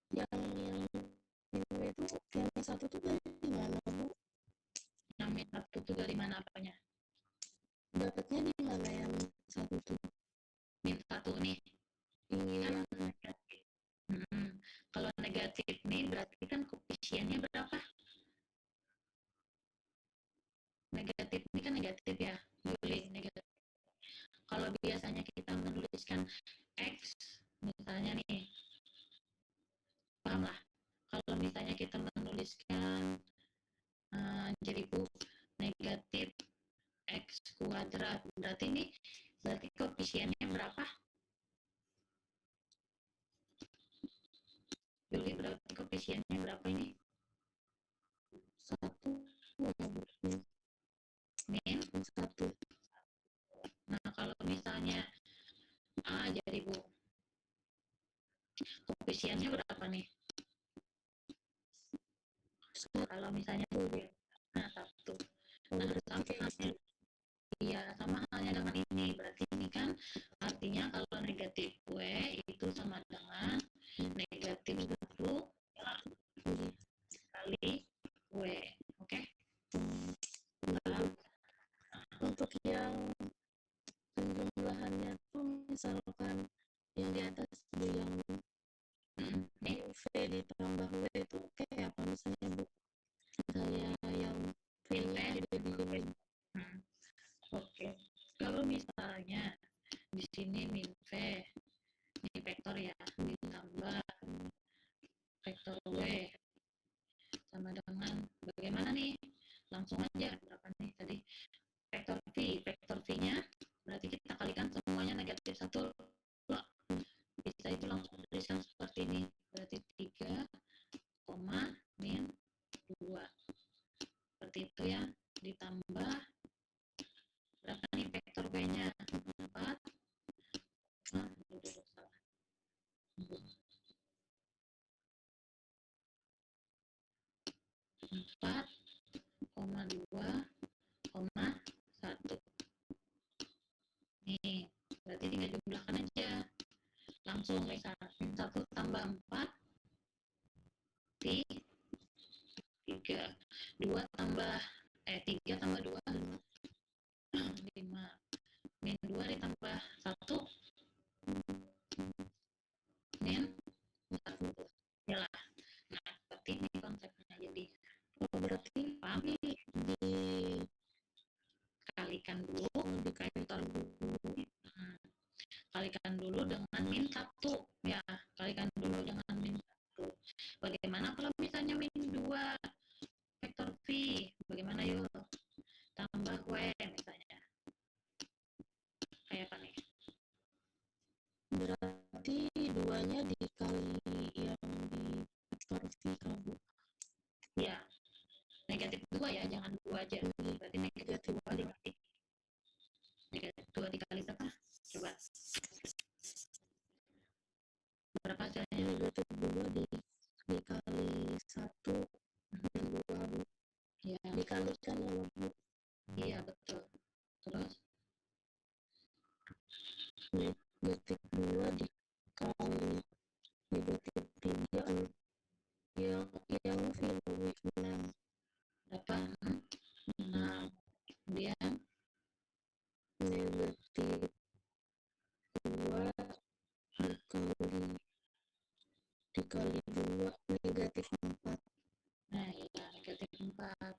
Yang min itu yang satu tuh dari mana, Bu? Yang min 1 itu dari mana apanya? Dapatnya di mana yang satu tuh? Min 1 nih. Iya. Kan negatif. Kalau negatif nih berarti kan koefisiennya berapa? Negatif ini kan negatif ya, Yuli, negatif. Kalau biasanya kita menuliskan X, misalnya nih, paham lah. Kalau misalnya kita menuliskan jadi negatif X kuadrat, berarti koefisiennya berapa? Yuli, berarti koefisiennya berapa ini? 1 ya, Bu. Min 1. Nah, kalau misalnya A jadi Bu, koefisiennya berapa nih? Kalau misalnya Bu, nah 1. Nah, sama halnya, iya, sama halnya dengan ini. Berarti ini kan artinya kalau negatif W itu sama dengan negatif 1 kali W. Oke? Untuk yang penjumlahannya tuh misalkan yang di atas itu yang Nih, V ditambah W itu kayak apa misalnya, Bu? Misalnya yang V-nya ada di min. Oke. Kalau misalnya di sini min V, ini vektor ya, ditambah vektor W sama dengan bagaimana nih? Langsung aja, berapa nih tadi? Vektor V-nya berarti kita kalikan semuanya negatif 1. Bisa itu langsung tuliskan seperti ini. Berarti 3, min 2. Seperti itu ya. Ditambah berapa nih vektor V-nya? 4. Nah, 4,2,1. Nih, berarti tinggal jumlahkan aja. Langsung min 1 tambah 4 di 3. 2 tambah 3 tambah 2 5. Min 2 ditambah 1 min 1. Ya lah. Nah, seperti ini konsepnya. Jadi, Berarti paham nih? Kalikan dulu, vektor dulu. Kalikan dulu dengan min 1. Ya, kalikan dulu dengan min 1. Bagaimana kalau misalnya min 2 vektor V? Bagaimana yuk? Tambah W misalnya. Kayak apa nih? berarti 2-nya dikali yang di vektor V kan, Bu? Ya, negatif 2 ya, jangan 2 aja. Berarti negatif 2 dikali. Negatif 2 dikali berapa? Coba. Berapa hasilnya? Negatif 2 dikali 1 dan 2, Bu. Ya, Dikalikan ya, Bu. iya betul. Terus? Negatif 2 dikali negatif 3 yang V 6. Berapa? 6. Kemudian Negatif 2 dikali 2 negatif 4. nah ya negatif 4.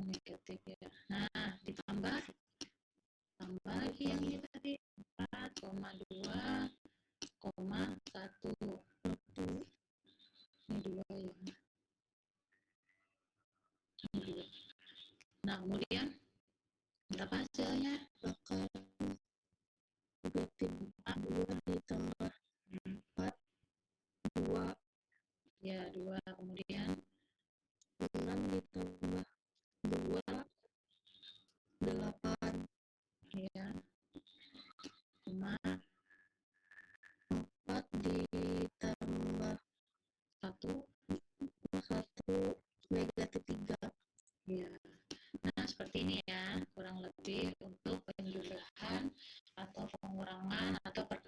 Negatif ya. Nah, tambah lagi yang ini tadi 4,2,1. Ini 2 ya. Ini 2. Nah, kemudian berapa hasilnya? Akan negatif 2 ditambah 4, 2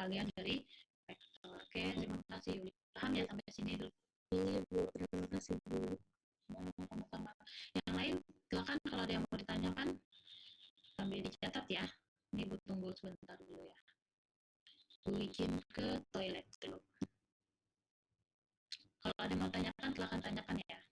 kalian dari vektor. Oke, terima kasih Yuli. Paham ya sampai sini dulu? Iya Bu, terima kasih Bu. Sama-sama. Yang lain silakan kalau ada yang mau ditanyakan sambil dicatat ya. Ini Bu tunggu sebentar dulu ya. Bu izin ke toilet dulu. Kalau ada yang mau tanyakan silakan tanyakan ya.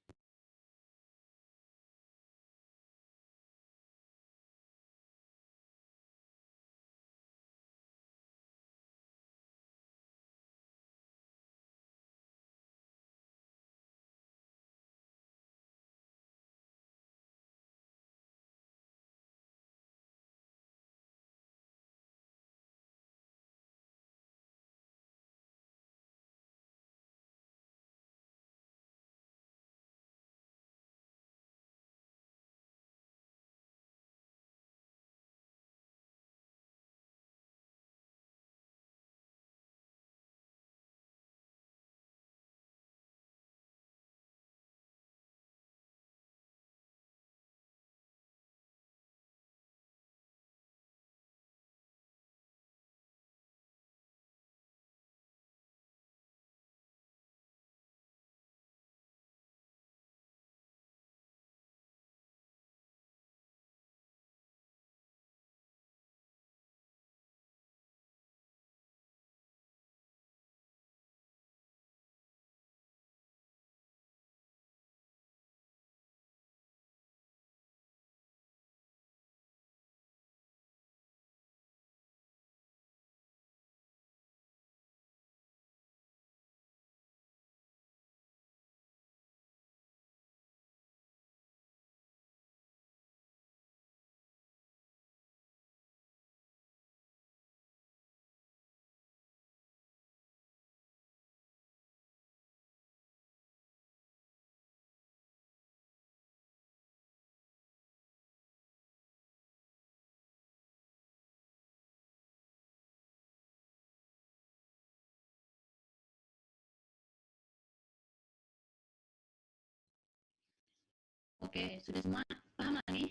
Oke, sudah semua paham lah nih?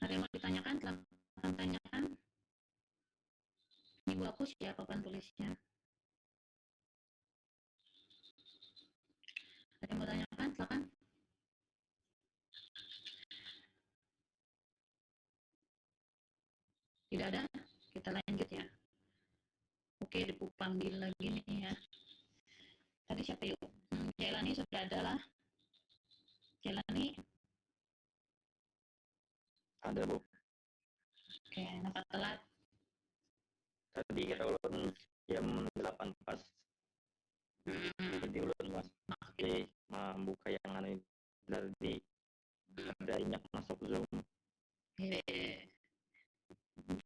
Ada yang mau ditanyakan? Silakan tanyakan. Ini Bu hapus ya papan tulisnya. Ada yang mau tanyakan? Silakan. Tidak ada? Kita lanjut ya. Oke, Ibu panggil lagi nih ya. Tadi siapa yuk? Jelani sudah ada lah. Jelani. Ada Bu. Oke, kenapa telat? Tadi kita ulun jam 8 pas. Jadi ulun masih membuka yang anu dari ada inyak masuk Zoom.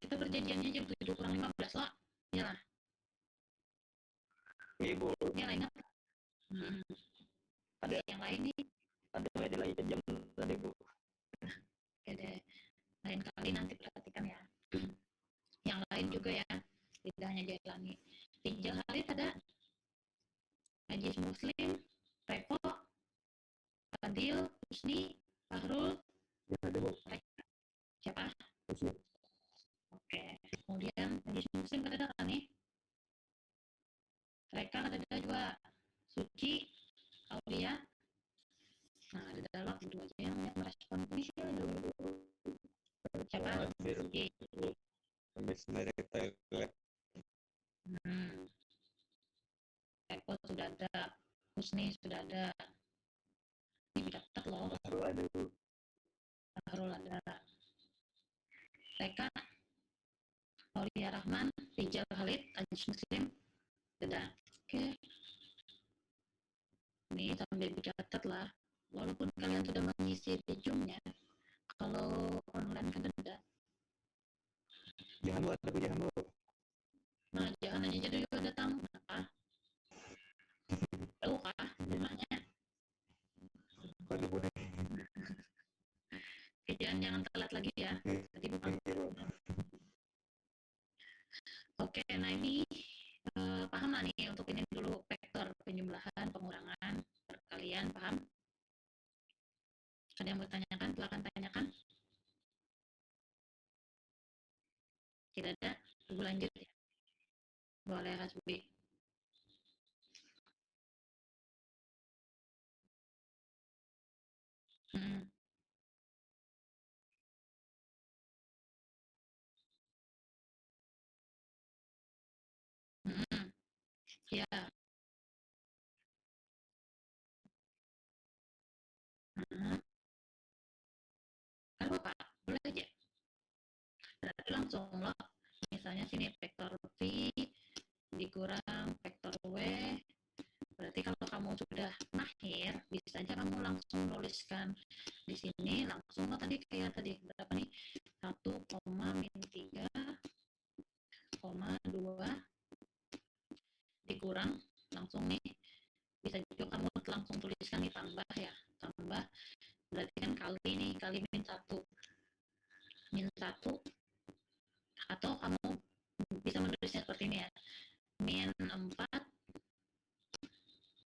Kita berjanjiannya jam 7 kurang 15 lah. Iyalah. Ibu. Iyalah ingat. Ada yang lain nih. Ada media lagi ke jam tadi Bu. Oke deh. Lain kali nanti perhatikan ya. Yang lain juga ya. Tidak hanya Jelani. Rijal Halid ada. Najis Muslim. Revo. Fadil. Husni. Fahrul. Ya ada Bu. Siapa? Husni. Oke. Kemudian Najis Muslim ada kan nih? Mereka ada juga. Suci. Aulia. Nah, ada dalam dua aja yang merespon puisi dulu. Siapa? Suci. Habis dari toilet. Eko sudah ada. Husni sudah ada. Ini dapat loh. Baru ada Bu. Baru ada. Reka. Aulia Rahman. Rijal Khalid. Ajis Muslim. Sudah. Oke. Ini sambil dicatat lah. Walaupun kalian sudah mengisi resume-nya, kalau online kan ada. Jangan Bu, tapi jangan Bu. Nah, jangan aja jadi datang. Kenapa? Tahu kah? Gimana? Waduh Bu. Jangan telat lagi ya. Tadi bukan. Oke, nah ini paham lah nih untuk ini dulu vektor penjumlahan, pengurangan, perkalian, paham? Ada yang mau tanyakan? Silakan tanyakan. Tidak ada? Tunggu lanjut ya. Boleh Hasbi. Mm-mm. Mm-mm. Ya. Mm-mm. Kan Bapak, boleh aja. Berarti langsung lo, misalnya sini vektor V dikurang vektor W. Berarti kalau kamu sudah mahir, bisa aja kamu langsung nuliskan di sini langsung lo tadi kayak tadi berapa nih? 1,-3,2 dikurang langsung nih, bisa juga kamu langsung tuliskan nih tambah ya, tambah berarti kan kali nih, kali min 1 atau kamu bisa menulisnya seperti ini ya, min 4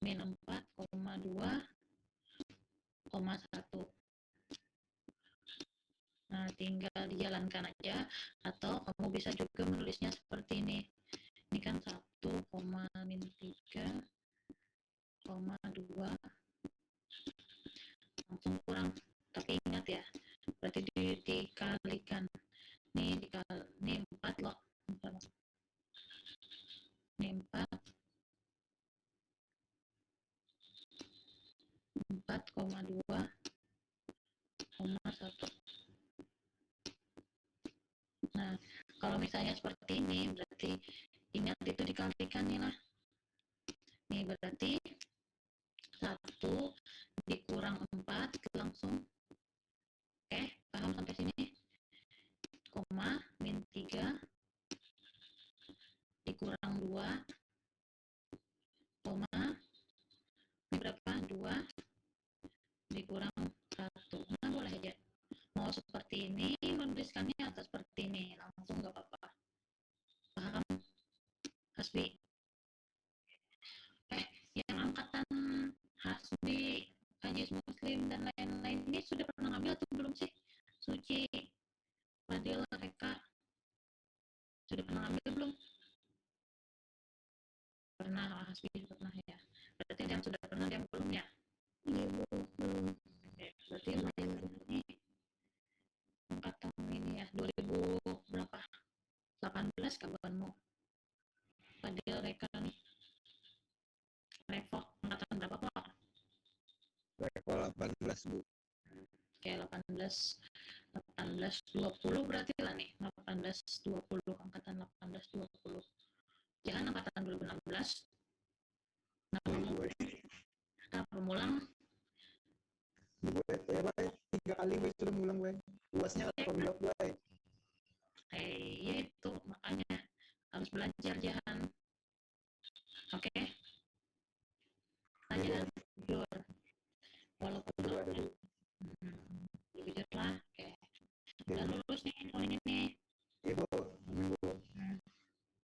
4,2,1. Nah, tinggal dijalankan aja, atau kamu bisa juga menulisnya seperti ini. Ini kan 1,-3,2 langsung kurang. Tapi ingat ya, berarti dikalikan. Ini 4 loh. Ini 4,2,1. Nah, kalau misalnya seperti ini, berarti ingat itu dikalikan nih lah. Nih berarti 1 dikurang 4 langsung. Oke, paham sampai sini? Koma, min 3 dikurang 2, koma, ini berapa? 2 dikurang 1. Nah, boleh aja. Mau seperti ini, menuliskannya atau seperti ini. Langsung nggak apa-apa. Paham, Hasbi? Yang angkatan Hasbi, Ajis Muslim, dan lain-lain ini sudah pernah ngambil atau belum sih? Suci, Fadil, Reka, sudah pernah ngambil belum? Pernah, Hasbi pernah ya. Berarti yang sudah pernah, yang belum ya? Iya Bu, belum. Oke, berarti ini angkatan ini ya, 2000 berapa? 18 kawanmu. Fadil, Reka nih. Revo, angkatan berapa Pak? Level 18 Bu. Oke, 18 20 berarti lah nih. 18 20, angkatan 18 20. Jangan angkatan 2016. Nah, pemulang gue ya Pak, 3 kali gue sudah ngulang gue. Luasnya 18 gue. itu makanya harus belajar jangan. Oke. Tanya jujur. Walaupun jujur lah. Oke. Udah lulus nih tahun ini nih. Iya Bu, amin Bu.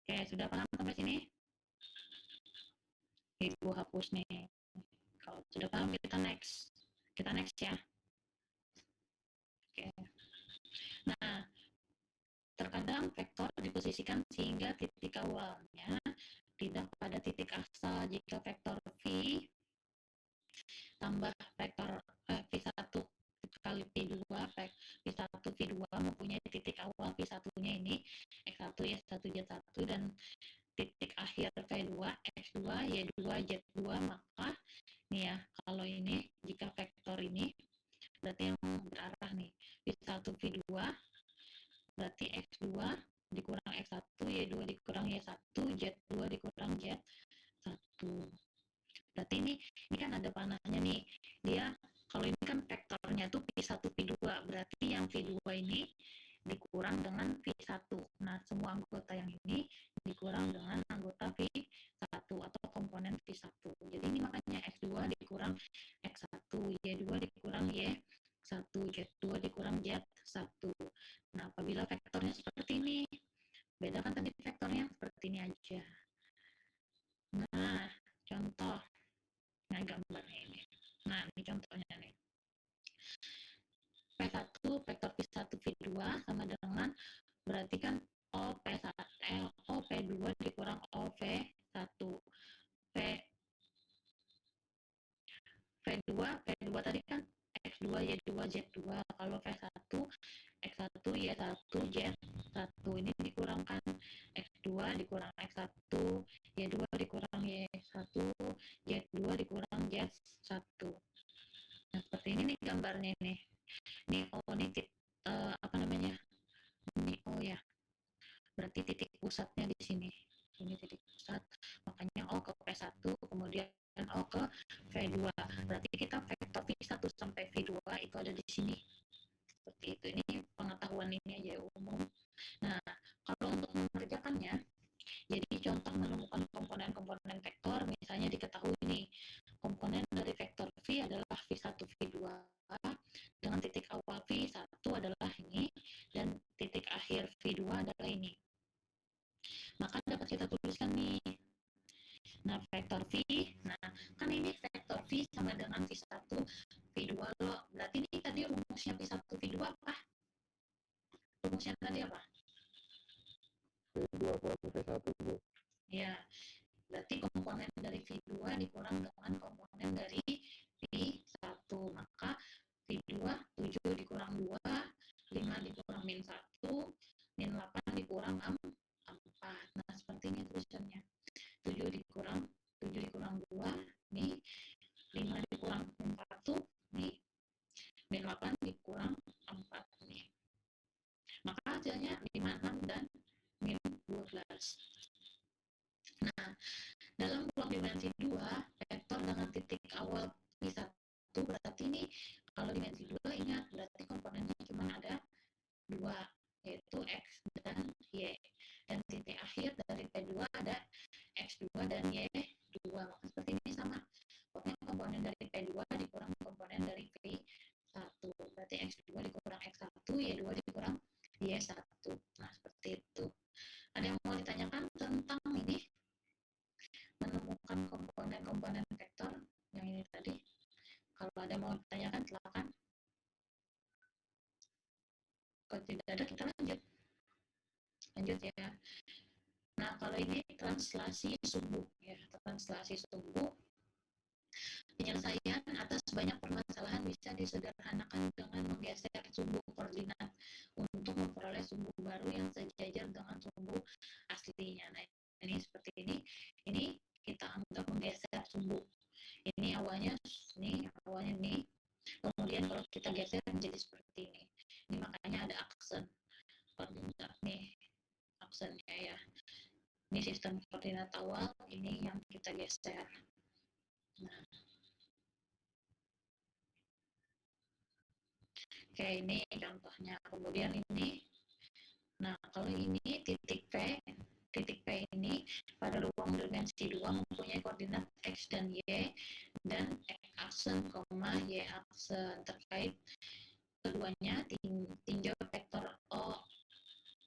Oke, sudah paham sampai sini? Ibu hapus nih. Kalau sudah paham kita next. Kita next ya. Oke. Nah, terkadang vektor diposisikan sehingga titik awalnya tidak pada titik asal. Jika vektor V tambah vektor V1 kali V2, V1 V2 mempunyai titik awal V1-nya ini X1 Y1 Z1 dan titik akhir V2 X2 Y2 Z2, maka nih ya, kalau ini jika vektor ini berarti yang berarah nih V1 V2 berarti X2 dikurang X1 Y2 dikurang Y1 Z2 dikurang Z1. Berarti ini kan ada panahnya nih. Dia kalau ini kan vektornya tuh V1 V2, berarti yang V2 ini dikurang dengan V1. Nah, semua anggota yang ini dikurang dengan anggota V1 atau komponen V1. Jadi ini makanya X2 dikurang X1, Y2 dikurang Y1, Z2 dikurang Z1. Nah, apabila vektornya seperti ini, bedakan tadi vektornya seperti ini aja. Nah, contoh. Nah, gambarnya ini. Nah, ini contohnya nih. P1, vektor P1, V2 sama dengan, berarti kan OP2 dikurang OP2 Z2. Kalau V1 X1 Y1 Z1 ini dikurangkan X2 dikurang X1 Y2 dikurang Y1 Z2 dikurang Z1. Nah, seperti ini nih gambarnya nih. Ini ini apa namanya? Ini ya. Berarti titik pusatnya di sini. Ini titik pusat. Makanya O ke P1, kemudian O ke V2. Berarti kita vektor V1 sampai V2 itu ada di sini. Seperti itu. Ini pengetahuan ini aja umum. Nah, kalau untuk mengerjakannya, jadi contoh menemukan komponen-komponen vektor, misalnya diketahui nih, komponen dari vektor V adalah V1, V2, dengan titik awal V1 adalah ini, dan titik akhir V2 adalah ini. Maka dapat kita tuliskan nih. Nah, vektor V, nah kan ini vektor V sama dengan V1, V2 loh. Berarti ini tadi rumusnya V1, V2 apa? Rumusnya tadi apa? V2 kurang V1, Bu. Ya, berarti komponen dari V2 dikurang dengan komponen dari V1. Maka V2 7 dikurang 2, 5 dikurang min 1, min 8 dikurang 4. Nah, seperti ini tulisannya. 7 dikurang 2, nih 5 dikurang min 1, nih min 8 dikurang 4, nih. Maka hasilnya 5, 6, dan min 12. Nah, dalam blok dimensi 2, vektor dengan titik awal V1 berarti ini kalau dimensi 2 ingat berarti komponennya cuma ada 2, yaitu X dan Y. Dan titik akhir dari P2 ada X2 dan Y2. Maka seperti ini sama. Pokoknya komponen dari P2 dikurang komponen dari V1. Berarti X2 dikurang X1, Y2 dikurang Y1. Nah, seperti itu. Ada yang mau ditanyakan tentang ini? Menemukan komponen-komponen vektor yang ini tadi. Kalau ada mau ditanyakan, silakan. Kalau tidak ada, kita lanjut ya. Nah, kalau ini translasi sumbu ya, translasi sumbu. Penyelesaian atas banyak permasalahan bisa disederhanakan dengan menggeser sumbu koordinat untuk memperoleh sumbu baru yang sejajar dengan sumbu aslinya. Nah, ini seperti ini. Ini kita anggap menggeser sumbu. Ini awalnya nih. Kemudian kalau kita geser menjadi seperti ini. Ini makanya ada aksen koordinat nih, aksennya ya. Ini sistem koordinat awal, ini yang kita geser. Nah. Oke, ini contohnya. Kemudian ini, nah kalau ini titik P ini pada ruang dimensi 2 mempunyai koordinat X dan Y, dan X aksen, Y aksen. Terkait keduanya, tinjau vektor O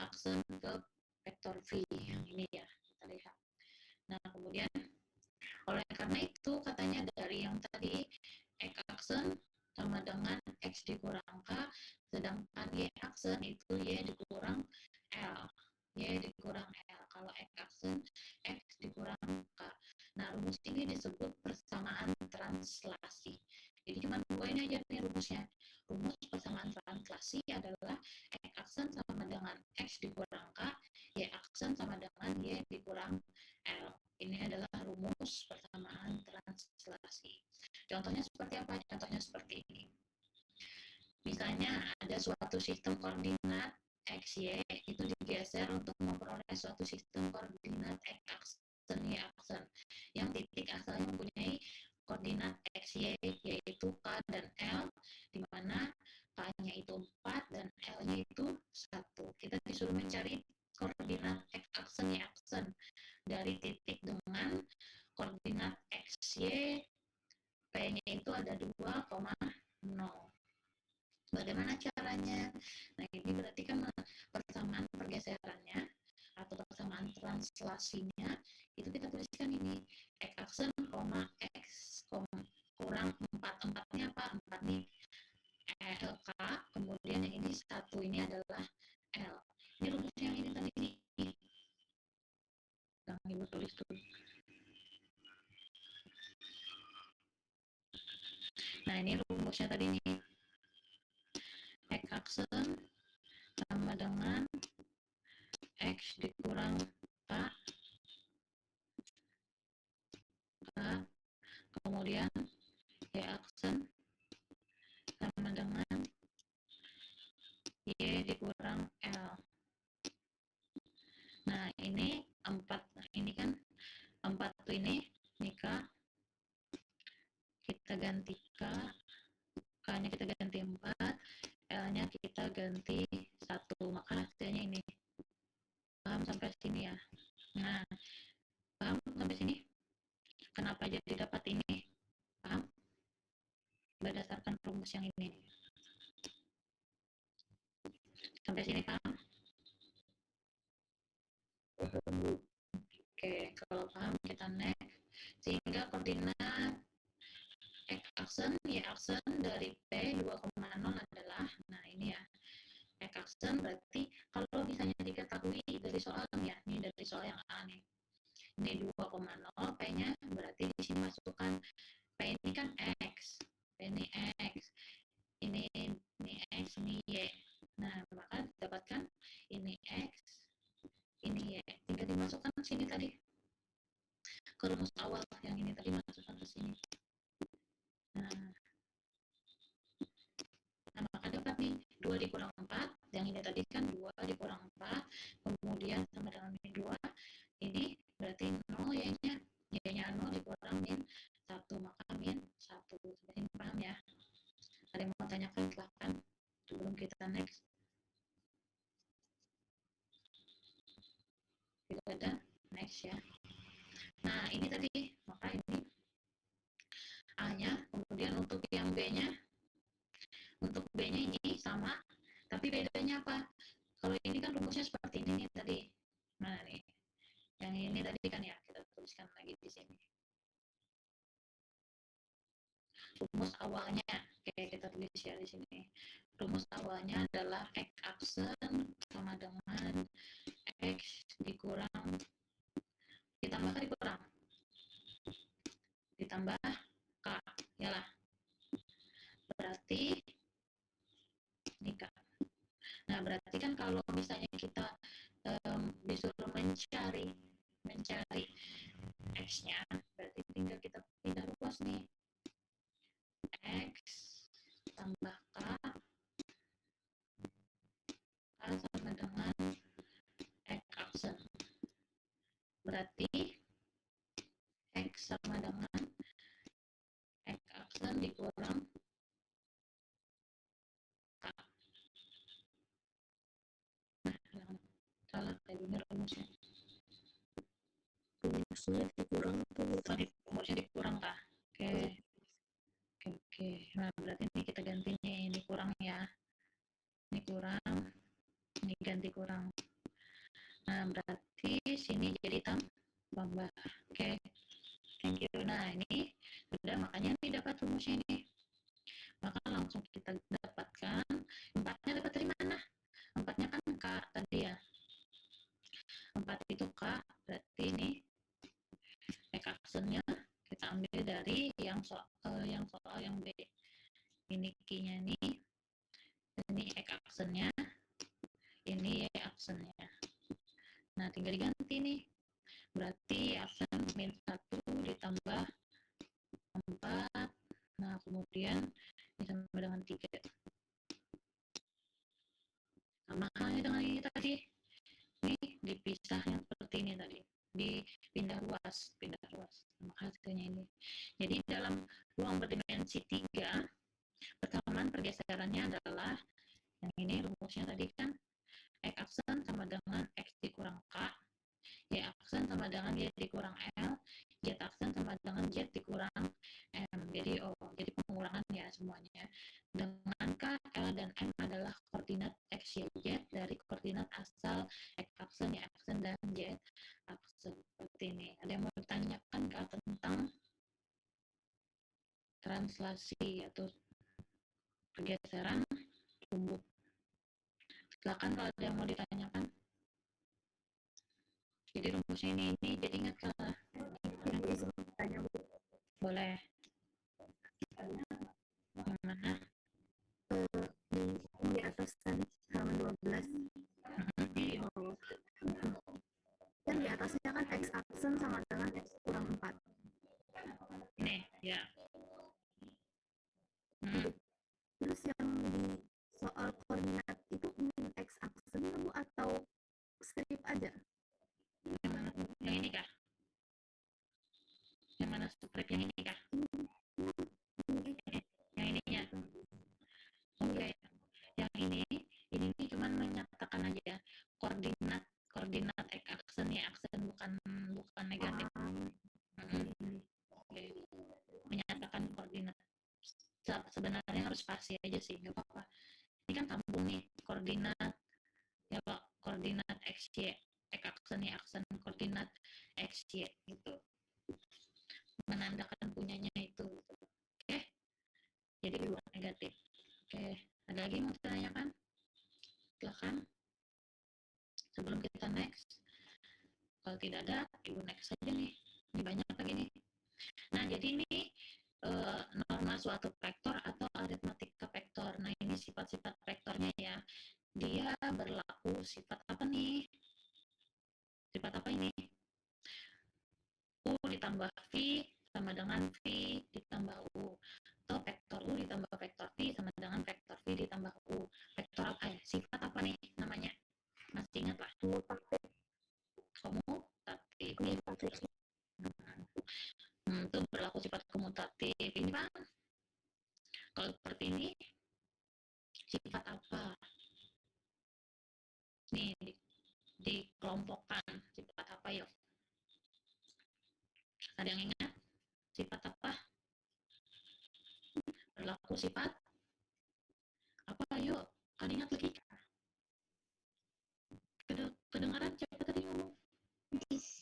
aksen ke vektor V. Yang ini ya, kita lihat. Nah, kemudian oleh karena itu katanya dari yang tadi X aksen sama dengan X dikurang K, sedangkan Y aksen itu Y dikurang L. Y dikurang L. Kalau X aksen, X dikurang K. Nah, rumus ini disebut persamaan translasi. Jadi cuma dua ini aja nih rumusnya. Rumus persamaan translasi adalah X aksen sama dengan X dikurang K, Y aksen sama dengan Y dikurang L. Ini adalah rumus persamaan translasi. Contohnya seperti apa? Contohnya seperti ini. Misalnya ada suatu sistem koordinat X, Y itu digeser untuk memperoleh suatu sistem koordinat X aksen, Y aksen yang titik asalnya mempunyai koordinat X, Y yaitu K dan L, di mana K-nya itu 4 dan L-nya itu 1. Kita disuruh mencari koordinat X aksen, Y aksen dari titik dengan koordinat X, Y, P-nya itu ada 2,0. Bagaimana caranya? Nah, ini berarti kan persamaan pergeserannya atau persamaan translasinya itu kita tuliskan ini X aksen, X, kurang 4. 4-nya apa? 4 nih LK, kemudian yang ini 1 ini adalah L. Ini rumusnya yang ini tadi nih. Yang Ibu tulis dulu. Nah, ini rumusnya tadi nih. aksen sama dengan X dikurang K, kemudian Y aksen sama dengan Y dikurang L. Nah, ini 4, ini kan 4 tuh ini K, kita ganti K-nya kita ganti 4, L-nya kita ganti 1, maka hasilnya ini. Paham sampai sini ya? Nah, paham sampai sini? Kenapa jadi dapat ini? Paham? Berdasarkan rumus yang ini. Sampai sini paham? Paham, Bu. Oke, kalau paham kita next. Sehingga koordinat X aksen, Y aksen dari P 2,0 adalah, nah ini ya, X aksen berarti kalau misalnya diketahui dari soalnya, ini dari soal yang A nih. Ini 2,0, P-nya berarti di sini masukkan P ini kan X, P ini X, ini X, ini Y. Nah, maka dapatkan ini X, ini Y. Tinggal dimasukkan sini tadi ke rumus awal yang ini tadi masukkan ke sini. Nah, maka dapat nih 2 dikurang 4, yang ini tadi kan 2 dikurang 4, kemudian sama dengan min 2, ini berarti 0 y-nya 0 dikurang min 1, maka min 1. Sampai ini paham ya? Ada yang mau tanyakan silahkan sebelum kita next. Tidak ada, next ya. Nah, ini tadi, maka ini A-nya, kemudian untuk yang B-nya, untuk B-nya ini sama, tapi bedanya apa? Kalau ini kan rumusnya seperti ini nih tadi. Nah, nih. Yang ini tadi kan ya, kita tuliskan lagi di sini. Rumus awalnya, kayak kita tulis ya di sini. Rumus awalnya adalah X aksen sama dengan X dikurang, ditambah K dikurang, ditambah K, yalah. Berarti ini K. Nah, berarti kan kalau misalnya kita disuruh mencari X-nya, berarti tinggal kita pindah ruas nih. X tambah K sama dengan X aksen. Berarti X sama dengan X aksen dikurang K. Nah, salah kayak gini rumusnya. Rumusnya dikurang atau Tadi rumusnya dikurang K. Oke. Nah, berarti ini kita ganti nih, ini kurang ya. Ini kurang, ini ganti kurang. Nah, berarti sini jadi tambah. Oke. Thank you. Nah, ini sudah, makanya ini dapat rumusnya ini. Maka langsung kita dapatkan 4-nya dapat dari mana? 4-nya kan K tadi ya. 4 itu K, berarti ini X aksennya kita ambil dari yang soal yang B. Ini Q-nya nih. Ini X aksennya, ini Y aksennya. Nah, tinggal diganti nih. Berarti aksen min 1 ditambah 4. Nah, kemudian ini sama dengan 3. Sama halnya dengan ini tadi. Ini dipisah yang seperti ini tadi. Dipindah ruas. Maka hasilnya ini. Jadi dalam ruang berdimensi 3, persamaan pergeserannya adalah yang ini rumusnya tadi kan X aksen sama dengan X dikurang K, Y aksen sama dengan Y dikurang L, Z aksen sama dengan Z dikurang M. Jadi jadi pengurangan ya semuanya. Dengan K, L, dan M adalah koordinat X, Y, Z dari koordinat asal X aksen, Y aksen, dan Z aksen. Seperti ini. Ada yang mau ditanyakan Kak tentang translasi atau pergeseran tumbuh? Silakan kalau ada yang mau ditanyakan. Jadi rumusnya ini jadi ingat kalau Tanya Bu, boleh. Yang mana? di atas spread yang ini kah? Yang ininya. Oke. Yang ini nih cuman menyatakan aja koordinat aksen ya, aksen bukan negatif. Oke. Menyatakan koordinat. Sebenarnya harus pasti aja sih, nggak apa-apa. Ini kan sambung nih, koordinat ya Pak, koordinat XY, aksen ya, aksen koordinat XY gitu. Menandakan punyanya itu. Oke. Jadi bukan negatif. Oke. Ada lagi mau ditanyakan? Silakan. Sebelum kita next. Kalau tidak ada, ibu next saja nih. Ini banyak lagi nih. Nah, jadi ini norma suatu vektor atau aritmatika vektor. Nah, ini sifat-sifat vektornya ya. Dia berlaku sifat apa nih? Sifat apa ini? U ditambah V sama dengan V ditambah U. Atau vektor U ditambah vektor V sama dengan vektor V ditambah U. Vektor apa ya? Sifat apa nih namanya? Masih ingat lah? Komutatif. Itu berlaku sifat komutatif. Ini Pak. Kalau seperti ini, sifat apa? Nih, dikelompokkan. Sifat apa yuk? Ada yang ingat? Sifat apa? Berlaku sifat apa? Ayo, kan ingat lagi? Kedengaran siapa tadi ngomong?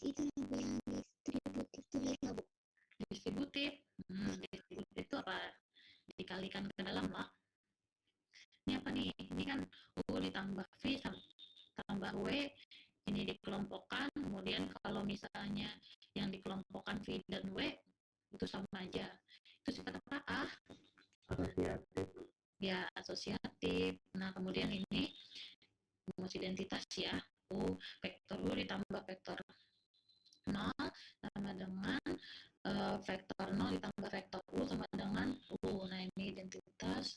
Itu yang distributif tuh ya Bu. Distributif. Distributif itu apa? Dikalikan ke dalam lah. Ini apa nih? Ini kan U ditambah V tambah W. Ini dikelompokkan. Kemudian kalau misalnya yang dikelompokkan V dan W itu sama aja. Itu sifat apa? Asosiatif. Ya, asosiatif. Nah, kemudian ini rumus identitas ya. Vektor U ditambah vektor 0 sama dengan vektor 0 ditambah vektor U sama dengan U. Nah, ini identitas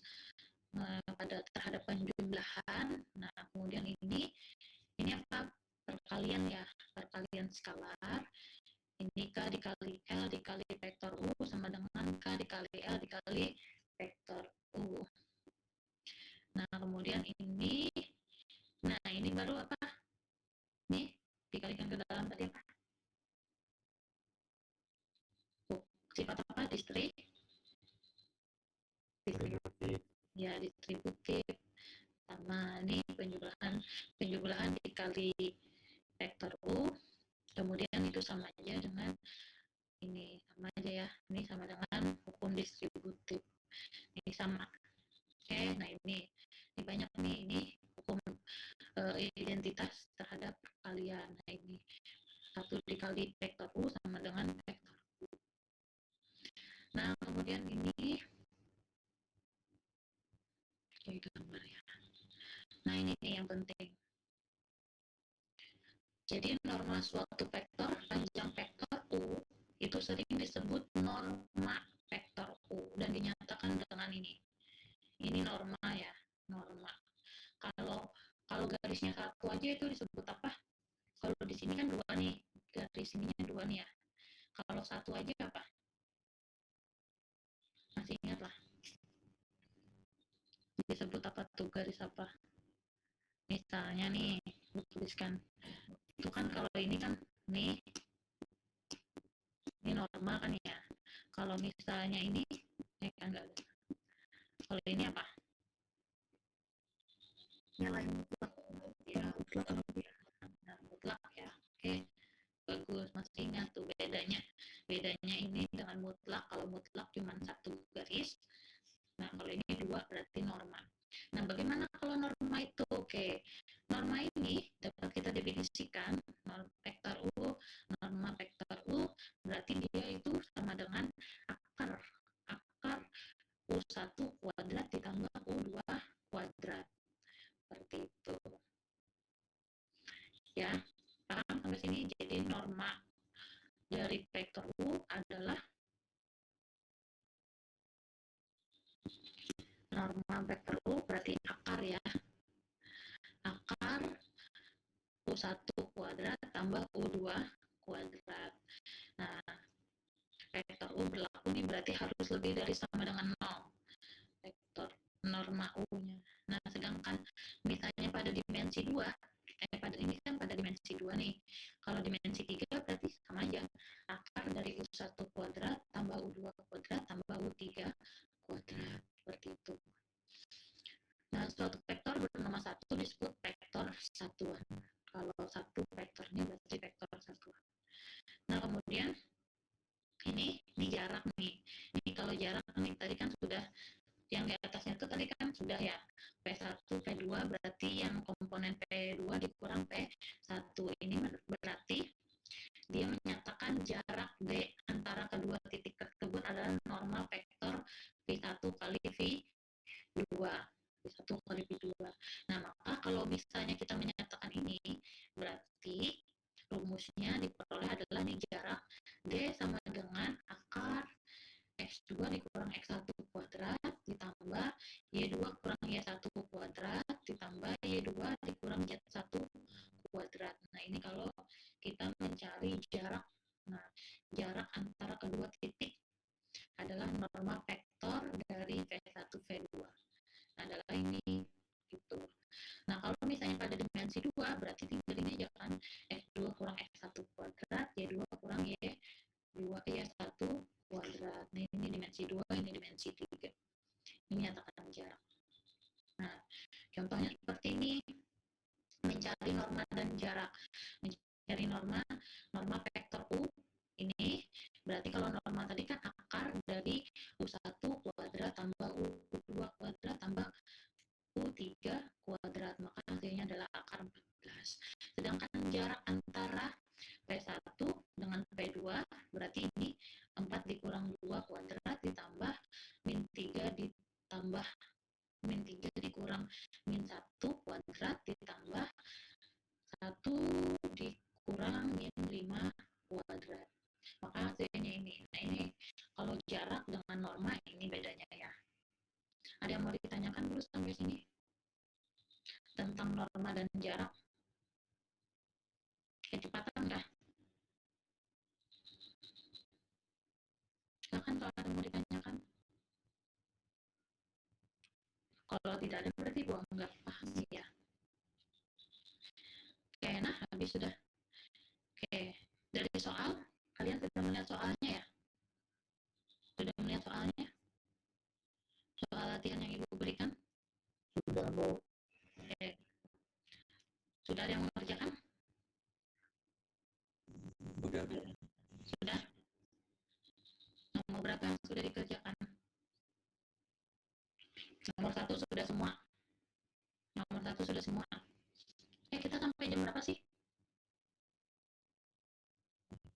pada terhadap penjumlahan. Nah, kemudian ini apa? Perkalian ya, perkalian skalar. Ini K dikali L dikali vektor U sama dengan K dikali L dikali vektor U. Nah, kemudian ini, nah ini baru apa? Nih, dikalikan ke dalam tadi apa? Sifat apa? Distributif. Ya, distributif. Sama ini penjumlahan dikali vektor U. Kemudian itu sama aja dengan ini, sama aja ya. Ini sama dengan hukum distributif. Ini sama. Oke, nah ini banyak nih, ini hukum identitas terhadap perkalian. Nah ini 1 dikali vektor U sama dengan vektor U. Nah kemudian ini gambar ya. Nah ini nih yang penting. Jadi norma suatu vektor panjang vektor U itu sering disebut norma vektor U dan dinyatakan dengan ini. Ini norma ya, norma. Kalau garisnya satu aja itu disebut apa? Kalau di sini kan dua nih, garis ininya dua nih ya. Kalau satu aja apa? Masih ingat lah. Disebut apa tuh, garis apa? Misalnya nih, tuliskan. Itu kan kalau ini kan nih, ini normal kan ya. Kalau misalnya ini, enggak. Kalau ini apa? Nilai mutlak. Ya, mutlak ya. Oke, bagus. Masih ingat tuh bedanya. Bedanya ini dengan mutlak. Kalau mutlak cuma satu garis. Nah, kalau ini dua berarti norma. Nah, bagaimana kalau norma itu? Oke, norma ini dapat kita definisikan vektor U, norma vektor U berarti dia itu sama dengan akar U1 kuadrat ditambah U2 kuadrat. Seperti itu. Ya, paham sampai sini? Jadi norma dari vektor U adalah norma vektor U berarti akar ya. Akar U1 kuadrat tambah U2 kuadrat. Nah, vektor berarti harus lebih dari sama dengan 0 vektor norma U-nya. Nah, sedangkan misalnya pada dimensi 2, pada ini kan pada dimensi 2 nih. Kalau dimensi 3 berarti sama aja. Akar dari U1 kuadrat tambah U2 kuadrat tambah U3 kuadrat. Seperti itu. Nah, suatu vektor bernama 1 disebut vektor satuan. Kalau satu vektornya berarti vektor satuan. Nah, kemudian ini jarak nih. Ini kalau jarak nih tadi kan sudah yang di atasnya itu tadi kan sudah ya P1, P2 berarti yang komponen P2 dikurang P1 ini berarti dia menyatakan jarak D antara kedua titik tersebut adalah normal vektor V1 kali V2. V1 kali V2. Nah, maka kalau misalnya kita menyatakan ini, berarti rumusnya diperoleh adalah nih jarak D sama dengan akar X2 dikurang X1 kuadrat ditambah Y2 kurang Y1 kuadrat ditambah Y2 dikurang Z1 kuadrat. Nah, ini kalau kita mencari jarak. Nah, jarak antara kedua titik adalah norma vektor dari V1 V2. Nah, adalah ini gitu. Nah, kalau misalnya pada dimensi 2 berarti tinggal ini akan X2 kurang X1 kuadrat Y2 kurang Y2 Y1 kuadrat. Nah, ini dimensi 2, ini dimensi 3. Ini nyatakan jarak. Nah, contohnya seperti ini. Mencari norma dan jarak. Mencari norma vektor U ini berarti kalau norma tadi kan akar dari U1 kuadrat tambah U2 kuadrat tambah U3 kuadrat, maka hasilnya adalah akar 14. Sedangkan jarak antara P1 dengan P2 berarti ini 4 dikurang 2 kuadrat ditambah min 3 ditambah min 3 dikurang min 1 kuadrat ditambah 1 dikurang min 5 kuadrat. Maka hasilnya ini. Nah, ini kalau jarak dengan norma ini bedanya ya. Ada yang mau ditanyakan dulu sampai sini? Tentang norma dan jarak. Kecepatan kah? Silakan kalau ada yang mau ditanyakan. Kalau tidak ada berarti gua nggak paham ya. Oke, nah habis sudah. Oke, dari soal, kalian sudah melihat soalnya ya? Sudah melihat soalnya? Soal latihan yang Ibu berikan? Sudah, Bu. Oke. Sudah ada yang mengerjakan? Sudah, Bu. Sudah? Nomor berapa yang sudah dikerjakan? Nomor 1 sudah semua. Nomor 1 sudah semua. Kita sampai jam berapa sih?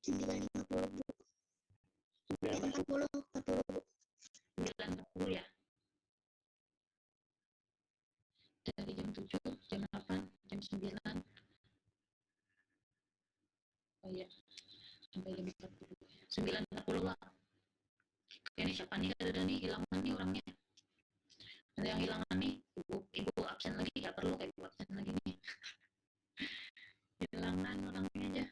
9.50, Bu. 9.40, 9.40 ya? Dari jam 7, jam 8, jam 9. Oh iya, sampai jam 40. 9.40 lah. Oke, nih siapa nih? Ada nih hilangan nih orangnya. Ada yang hilangan nih. Ibu absen lagi, nggak perlu kayak ibu absen lagi nih. Hilangan orangnya aja.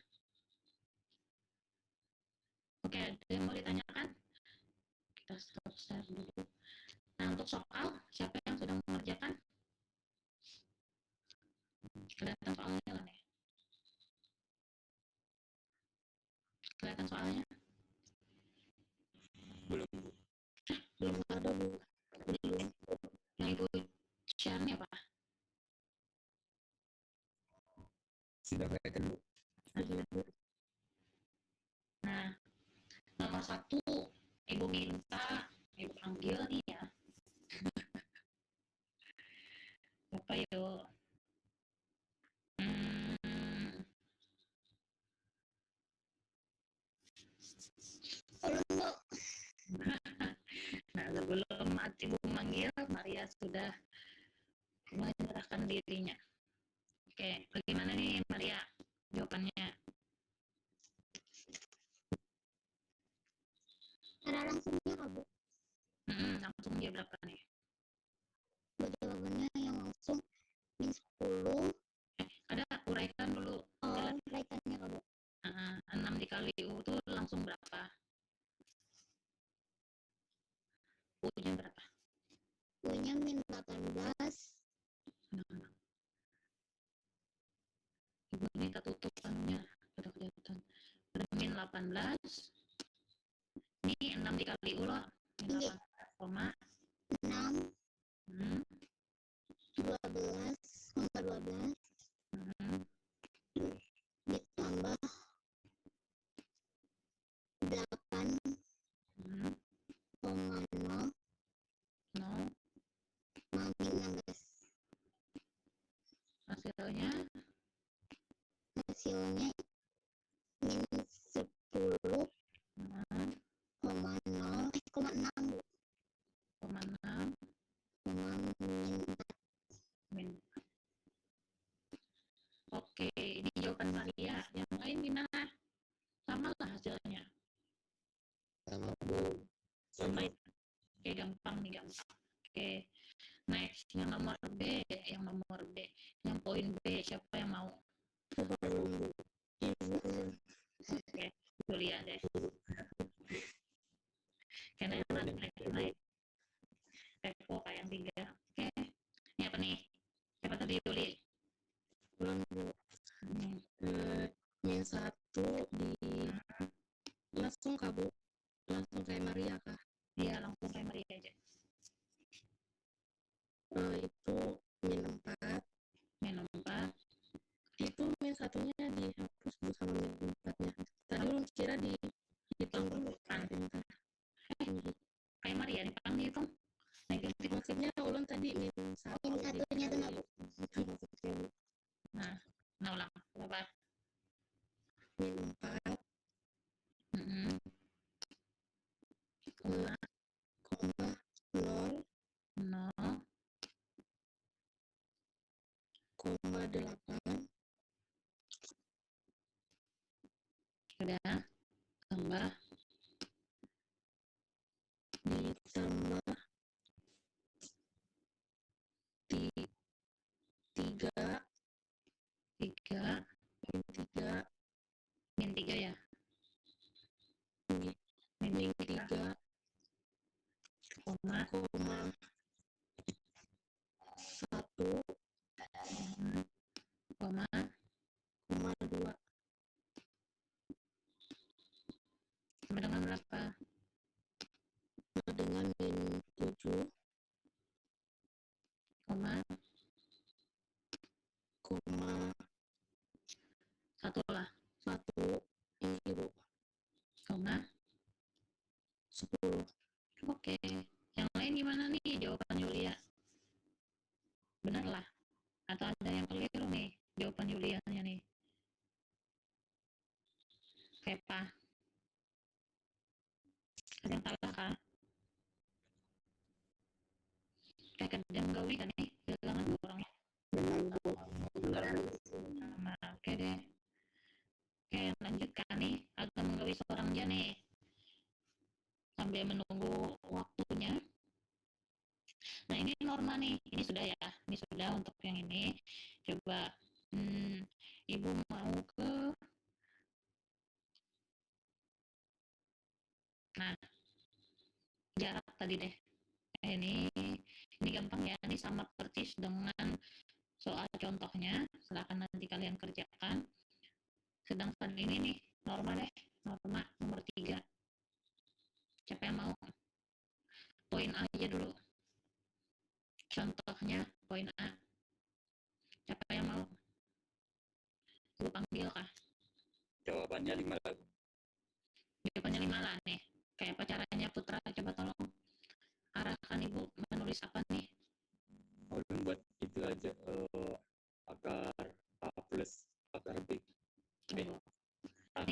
Oke, ada yang mau ditanyakan? Kita stop share dulu. Nah, untuk soal, siapa yang sudah mengerjakan? Kelihatan soalnya kan ya? Kelihatan soalnya? Belum, Bu. Belum ada, Bu. Belum. Yang Ibu share nih apa? Sudah kelihatan, Bu. Nah, nomor 1, Ibu minta, Ibu panggil nih ya. Apa yuk? Nah, sebelum Ibu manggil, Maria sudah menyerahkan dirinya. Oke, bagaimana nih Maria jawabannya? Ada langsungnya kak, Bu? Langsung dia berapa nih? Bu, jawabannya yang langsung min 10. Ada uraikan dulu. Oh, uraikannya kak, Bu. 6 dikali U itu langsung berapa? 18. Ini 6 dikali ulo. Ini 18 koma 6 hmm, 12,12 hmm, ditambah 8,0 hmm, 0, min 16. hasilnya Hasilnya min 10,0 hmm, 6 Bu. 0,6 Min 4. min. Oke, ini jawaban Maria. Yang lain gimana? Sama lah hasilnya. Sama Bu. Sama. Oke, gampang nih, gampang. Oke, next yang nomor B, yang poin B, siapa yang mau? Oke, Julia deh. Karena naik Repo kayak yang 3. Oke, ini apa nih? Siapa tadi Juli? Ulang dulu. Hmm. Min 1 di langsung kah Bu? Langsung kayak Maria kah? Iya, langsung kayak Maria aja. Itu min 4. Min 4. Itu min 1-nya dihapus Bu sama min 4-nya. Tadi ulun kira dihitung dulu kan. Kayak Maria dihitung dihitung. Negatif. Maksudnya ulun tadi min 1. Min 1-nya tuh Bu. Nah, ulang. Berapa? Min 4, Mm-hmm. koma 0, 0, 8. udah. Tambah Ditambah 3, 3, min 3, min 3 ya. min 3, Koma 1, koma 2. sama dengan berapa? Dengan min 7, Koma 1 lah. 1 ini Bu. Koma 10. Oke, yang lain gimana nih jawaban Yulia? Benar lah? Atau ada yang keliru nih jawaban Yulianya nih? Kepa? Ada yang salah kah? Kayak kerjaan gawi kan nih, hilangan orangnya. Sama, oke deh. Oke, lanjutkan nih, agak menggawi seorang aja nih. Sambil menunggu waktunya. Nah, ini norma nih, ini sudah ya, ini sudah untuk yang ini. Coba, Ibu mau ke, nah, jarak tadi deh. Ini gampang ya, ini sama persis dengan soal contohnya, silahkan nanti kalian kerjakan. Sedangkan ini nih, norma deh, norma nomor 3. Siapa yang mau? Poin A aja dulu. Contohnya poin A. Siapa yang mau? Gue panggil kah? Jawabannya 5 lah. Jawabannya 5 lah nih. Kayak apa caranya Putra? Coba tolong arahkan Ibu menulis apa nih? Ulun buat itu aja akar A plus akar B. Ini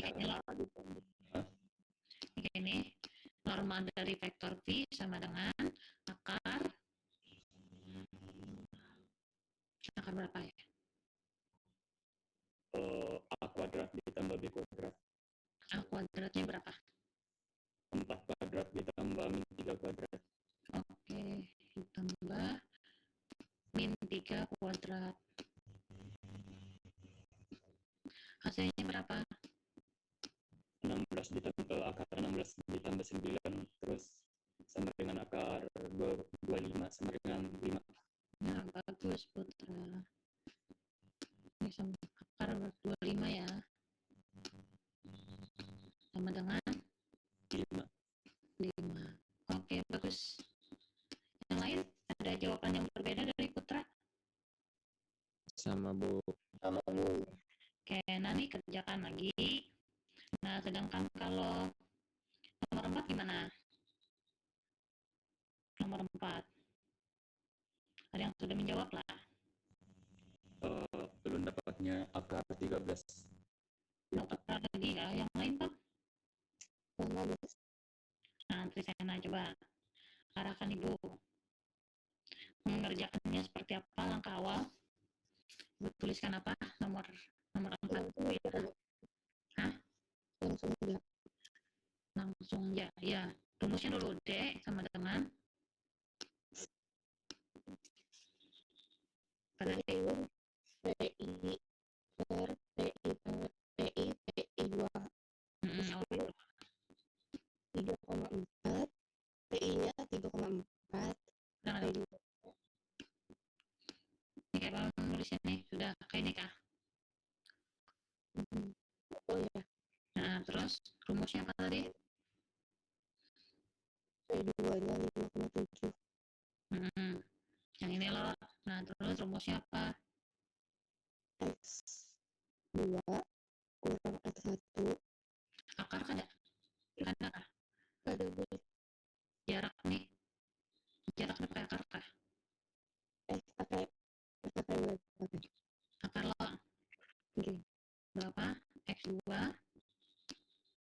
kayaknya ini norma dari vektor V sama dengan akar berapa ya? A kuadrat ditambah B kuadrat. A kuadratnya berapa? 4 kuadrat ditambah min 3 kuadrat. Oke, ditambah min 3 kuadrat. Hasilnya berapa? 16 ditambah akar 16 ditambah 9 terus sama dengan akar 25 sama dengan 5. Nah, bagus Putra. Ini sama akar 25 ya. 5. 5. Oke, bagus. Yang lain ada jawaban yang berbeda dari Putra? Sama Bu. Oke, nanti kerjakan lagi. Nah, sedangkan kalau nomor 4 gimana? Nomor 4. Ada yang sudah menjawab lah. Belum dapatnya akar 13. Dapat lagi ya. Yang lain, Pak? Nah, Trisena coba arahkan Ibu. Mengerjakannya seperti apa langkah awal? Ibu tuliskan apa? Nomor 4. Hah? Langsung ya. Ya. Rumusnya dulu D sama dengan pada D. PI per PI per PI PI 2 3,4 PI-nya 3,4 Jangan PI ini kayak Bang nulisnya nih. Sudah kayak ini kah? oh ya Nah, terus rumusnya apa tadi? PI2-nya 5,7 Yang ini loh. Nah, terus rumusnya apa? X2 kurang X1 Akar kan ya? Ada kah? ada Bu Jarak nih. Jaraknya pakai akar kah? pakai Akar lo oke berapa? X2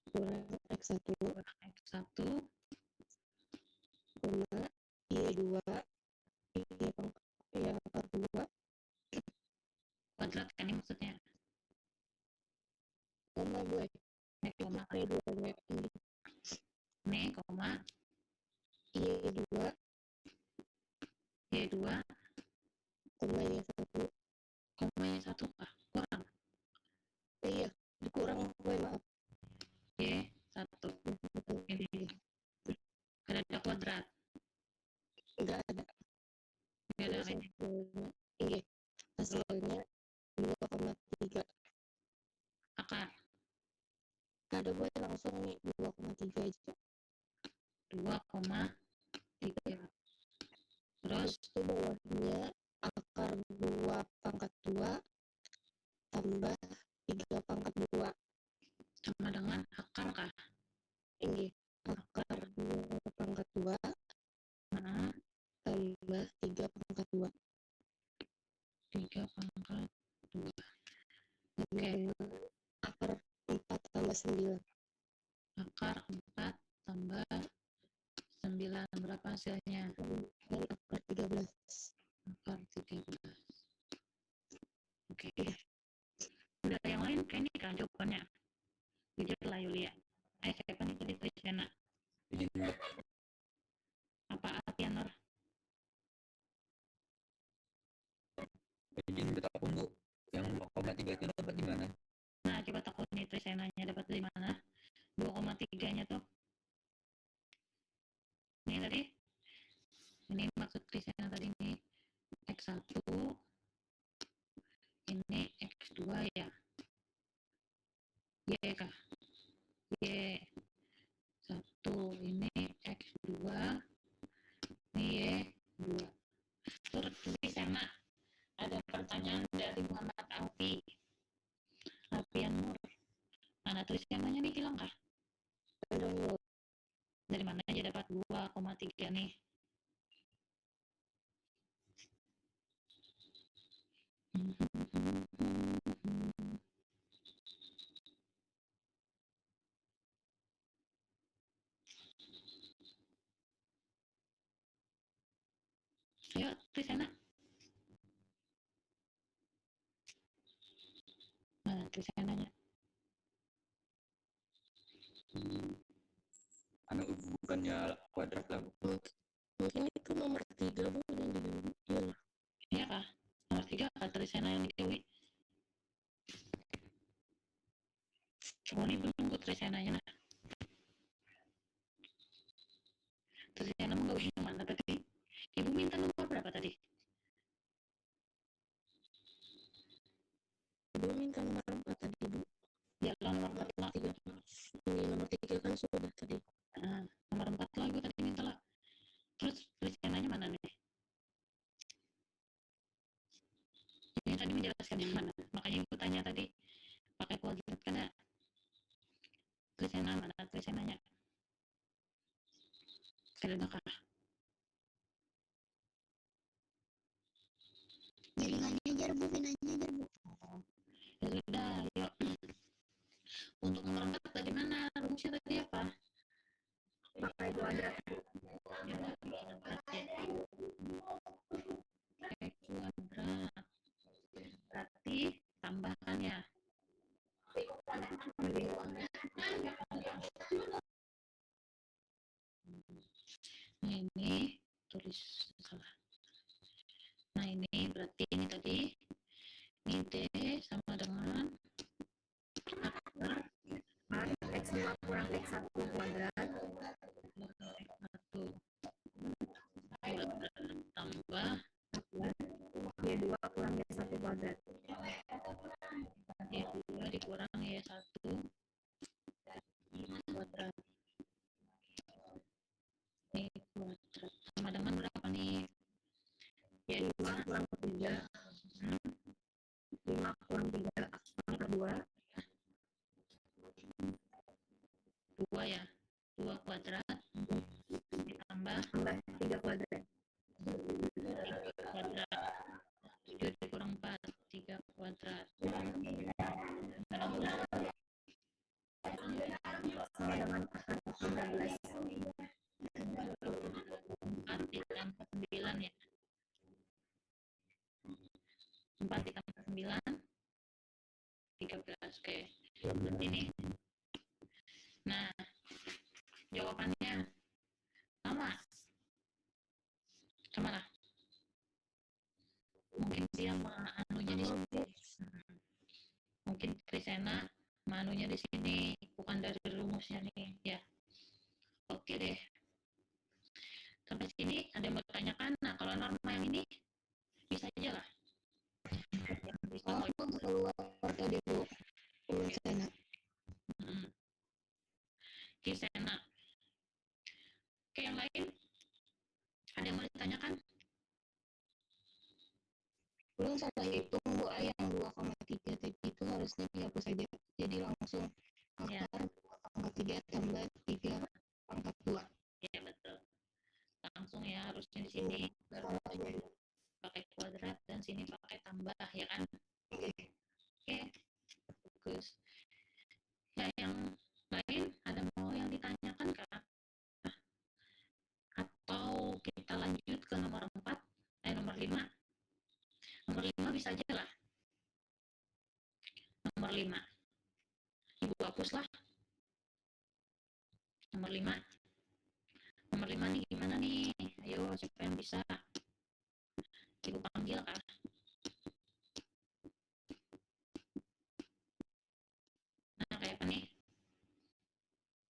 kurang X1 kurang X1 koma Y2 Y pangkat Y akar 2 kuadrat kan ini maksudnya. koma gue Koma Y2-nya ini nih, koma Y2 Y2 koma Y1 koma Y1 kah? Kurang iya dikurang gue maaf Y1 ini. Kan ada kuadrat. enggak ada Nggak ada ini. iya hasilnya 2,3 Akar ada gue langsung nih 2,3 aja 2,3. Terus itu bawahnya akar 2 pangkat 2 tambah 3 pangkat 2 sama dengan akar kah? ini akar 2 pangkat 2 Nah, tambah 3 pangkat 2 3 pangkat 2. Oke. Akar 4 tambah 9 Akar 4 tambah 9 berapa hasilnya? dan akar 13 Akar 13. Oke. Udah yang lain kayak ini kan jawabannya. Jujur lah Yulia. Siapa nih tadi Trisena? Izin Apa Atianor? bertakun Bu. Yang 2,3 itu dapat di mana? Nah, coba takut nih Trisenanya dapat dari mana? 2,3-nya tuh. Ini tadi. Ini maksud Trisena tadi nih. X1. Ini X2 ya. Y kah? Y1. Ini X2. Ini Y2. Terus Trisena. Ada pertanyaan dari Muhammad Alfian Nur. Mana Trisenanya nih hilang kah? Dari mana aja dapat 2,3 nih? Ayo, Trisena. Mana Trisenanya? Bukannya kuadrat lah Bu. mungkin itu nomor 3 Bu yang dijawab iya lah Iya kah? Nomor 3 kah Trisena yang dijauhi? Oh, ini belum buat Trisenanya. Nah. Trisena mau gak yang mana tadi? Ibu minta nomor berapa tadi? Ibu minta nomor 4 tadi Bu Ya, nomor 4 lah. ini nomor 3 kan sudah tadi Nomor 4 lah gue tadi minta lah. Terus tulisannya mana nih? Ini tadi menjelaskan yang mana? Makanya gue tanya tadi pakai kuadrat karena tulisannya mana? Tulisannya kah? Jaringannya jar bu, pinanya jar bu. Ya sudah, yuk. Untuk nomor 4 tadi mana? Rumusnya tadi apa? Pakai kuadrat. Pakai kuadrat. Berarti tambahkan ya. Nah ini tulis salah. Nah ini berarti ini tadi ini D sama dengan akar X2 kurang X1 kuadrat. Tambah Y2 kurang Y1 kuadrat. Y2 dikurang Y1 kuadrat. Y kuadrat sama dengan berapa nih? Y5 kurang 3. 5 kurang 3 pangkat 2. 2 ya. 2 kuadrat ditambah 3 kuadrat. 3 kuadrat. 7 dikurang 4, 3 kuadrat. Sama dengan akar 13. 4 ditambah 9 ya. 4 ditambah 9 13. Oke. Berarti ini. Nah, jawabannya sama. Kemana? Mungkin dia anunya di sini. Mungkin Trisena manunya di sini, bukan dari rumusnya nih, ya. Oke deh. Sampai sini ada yang bertanyakan. Nah, kalau norma yang ini bisa aja lah. Bisa Keluar tadi bu, Sena. Kisena. Oke, yang lain ada yang mau ditanyakan? Belum salah hitung bu, yang 2,3 tadi itu harusnya dihapus saja, jadi langsung Ya. akar pangkat 3 tambah 3 pangkat 2. Ya betul. Langsung ya harusnya di sini baru pakai kuadrat dan sini pakai tambah ya kan? Oke. Bagus. Ya yang lain ada mau yang ditanyakan kah? Atau kita lanjut ke nomor 4, nomor 5. Nomor 5 bisa aja lah. Nomor 5. Ibu hapus lah. Nomor 5. Nomor 5 nih gimana nih? Ayo siapa yang bisa? Ibu panggil kah? Nah kayak apa nih?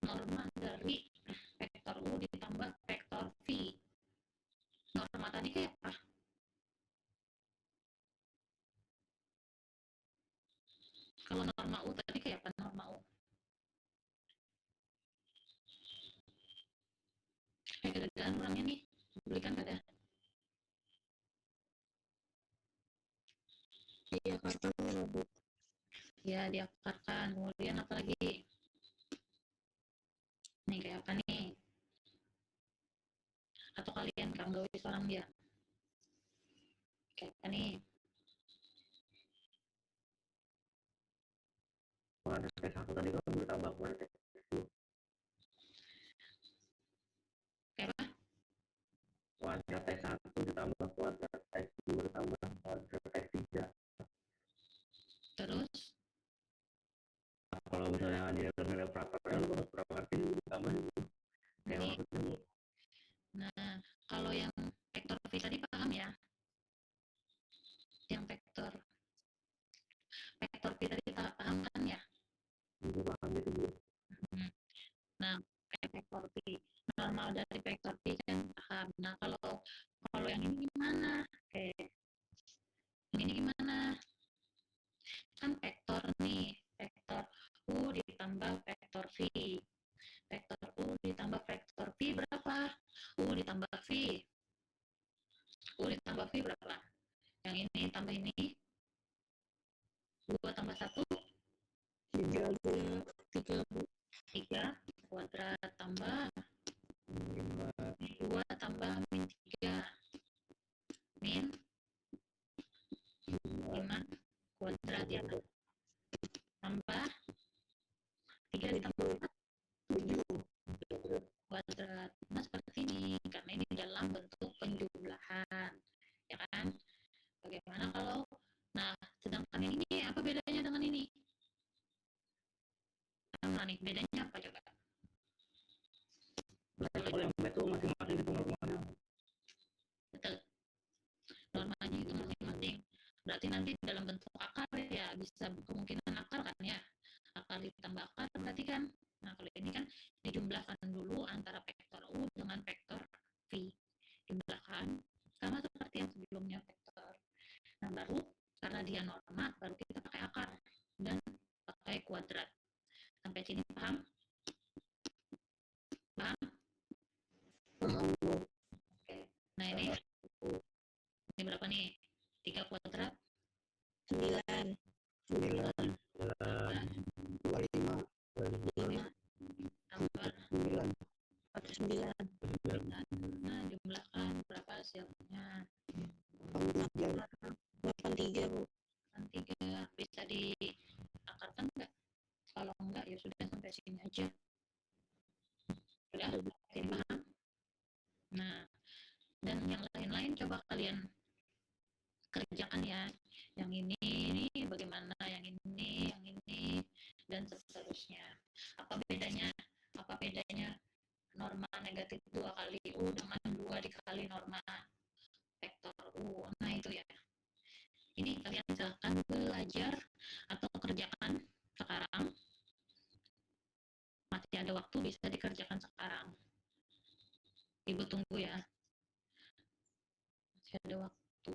Norma dari vektor U ditambah vektor V. Norma tadi kayak apa? Kalau norma U tadi kayak apa norma U? Kayak gede-gedean orangnya nih. Belikan kada? Diakarkan bu. Ya diakarkan. Kemudian apa lagi? Nih kayak apa nih? Atau kalian kan gawe seorang dia? Kayak apa nih? Kuadrat X1 tadi kalau bertambah kuadrat X2. Kayak apa? Kuadrat X1 ditambah kuadrat X2 ditambah kuadrat X3. Terus? Kalau misalnya dia ada prakteknya lu harus praktekin dulu ditambah dulu. Kayak Nih. maksudnya bu. Nah, kalau yang vektor V tadi paham ya? Yang vektor V tadi tak paham kan ya? Ibu paham gitu bu. Nah, kayak vektor V, normal dari vektor V kan paham. Nah, kalau yang ini gimana? Kayak ini gimana? Kan vektor nih, vektor U ditambah vektor V. Vektor U ditambah V berapa? U ditambah V. U ditambah V berapa? Yang ini tambah ini. 2 tambah 1. 3 Bu. 3 Bu. 3 kuadrat tambah 5 2 tambah min 3 min 5 kuadrat ya, tambah 3 ditambah 7 kuadrat. Nah seperti ini karena ini dalam bentuk penjumlahan ya kan. Bagaimana kalau sedangkan ini apa bedanya dengan ini? Sama nih, bedanya apa coba? kalau yang itu masing-masing itu normanya. Betul, normanya itu masing-masing. Berarti nanti dalam bentuk akar ya, bisa kemungkinan akar kan ya, akar ditambah akar berarti kan. Nah kalau ini kan dijumlahkan dulu antara vektor U dengan vektor V, jumlahkan sama seperti yang sebelumnya vektor. Nah baru karena dia norma, baru kita pakai akar dan pakai kuadrat. Sampai sini paham? Paham? Oke. Nah ini berapa nih? 3 kuadrat 9. 9 25 tambah 9 49. nah jumlahkan berapa hasilnya? 83 Bu. 3 bisa diakarkan enggak? Kalau enggak ya sudah sampai sini aja. Sudah? Ini paham? Nah, dan yang lain-lain coba kalian kerjakan ya. Yang ini bagaimana, yang ini dan seterusnya. Apa bedanya? Apa bedanya norma negatif 2 kali U dengan 2 dikali norma vektor U? Nah itu ya. Ini kalian silahkan belajar atau kerjakan sekarang. Masih ada waktu, bisa dikerjakan sekarang. Ibu tunggu ya. Masih ada waktu.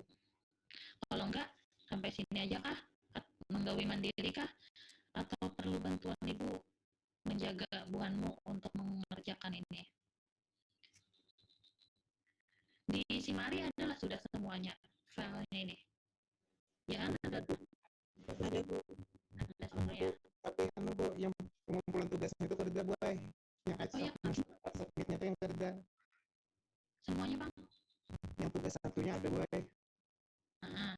Kalau enggak, sampai sini aja kah? Menggawi mandiri kah? Atau perlu bantuan ibu menjaga buanmu untuk mengerjakan ini? Di Simari adalah sudah semuanya filenya ini. Ya, ada Bu. Ada Bu. Ada semuanya. Tapi anu Bu, yang pengumpulan tugasnya itu kerja Bu, yang Oh ya, submitnya itu yang kerja. semuanya Bang. Yang tugas satunya ada Bu. Nah,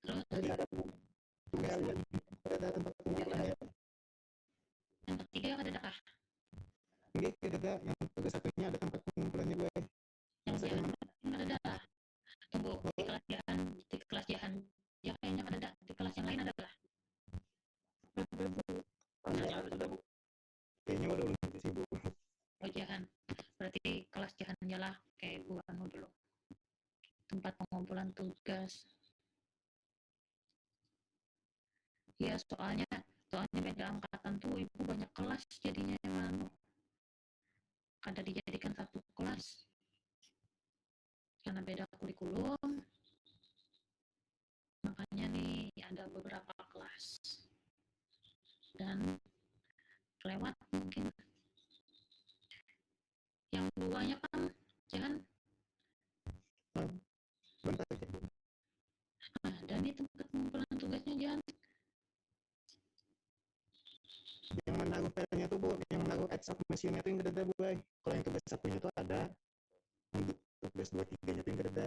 terus Ada tugas yang ada tempat pengumpulannya. yang ketiga ada kah? Ini kerja yang tugas satunya ada tempat pengumpulannya Bu. Yang ada. Tunggu, di kelas jahan ya kayaknya ada. Di kelas yang lain ada lah. Ada Bu. Kayaknya udah lulus sih Bu. Oh jahan. Berarti kelas jahan aja lah kayak Bu anu dulu. Tempat pengumpulan tugas. Ya soalnya beda angkatan tuh ibu banyak kelas jadinya yang anu. Kada dijadikan satu kelas. Karena beda kurikulum. Makanya nih ada beberapa kelas. Dan lewat mungkin yang duanya kan jangan Bentar ya Bu. dan ini tempat pengumpulan tugasnya jangan Yang menaruh filenya tuh Bu, yang menaruh add submission-nya itu yang kerja Bu. Kalau yang tugas satunya itu ada, yang tugas 2-3-nya itu yang kerja.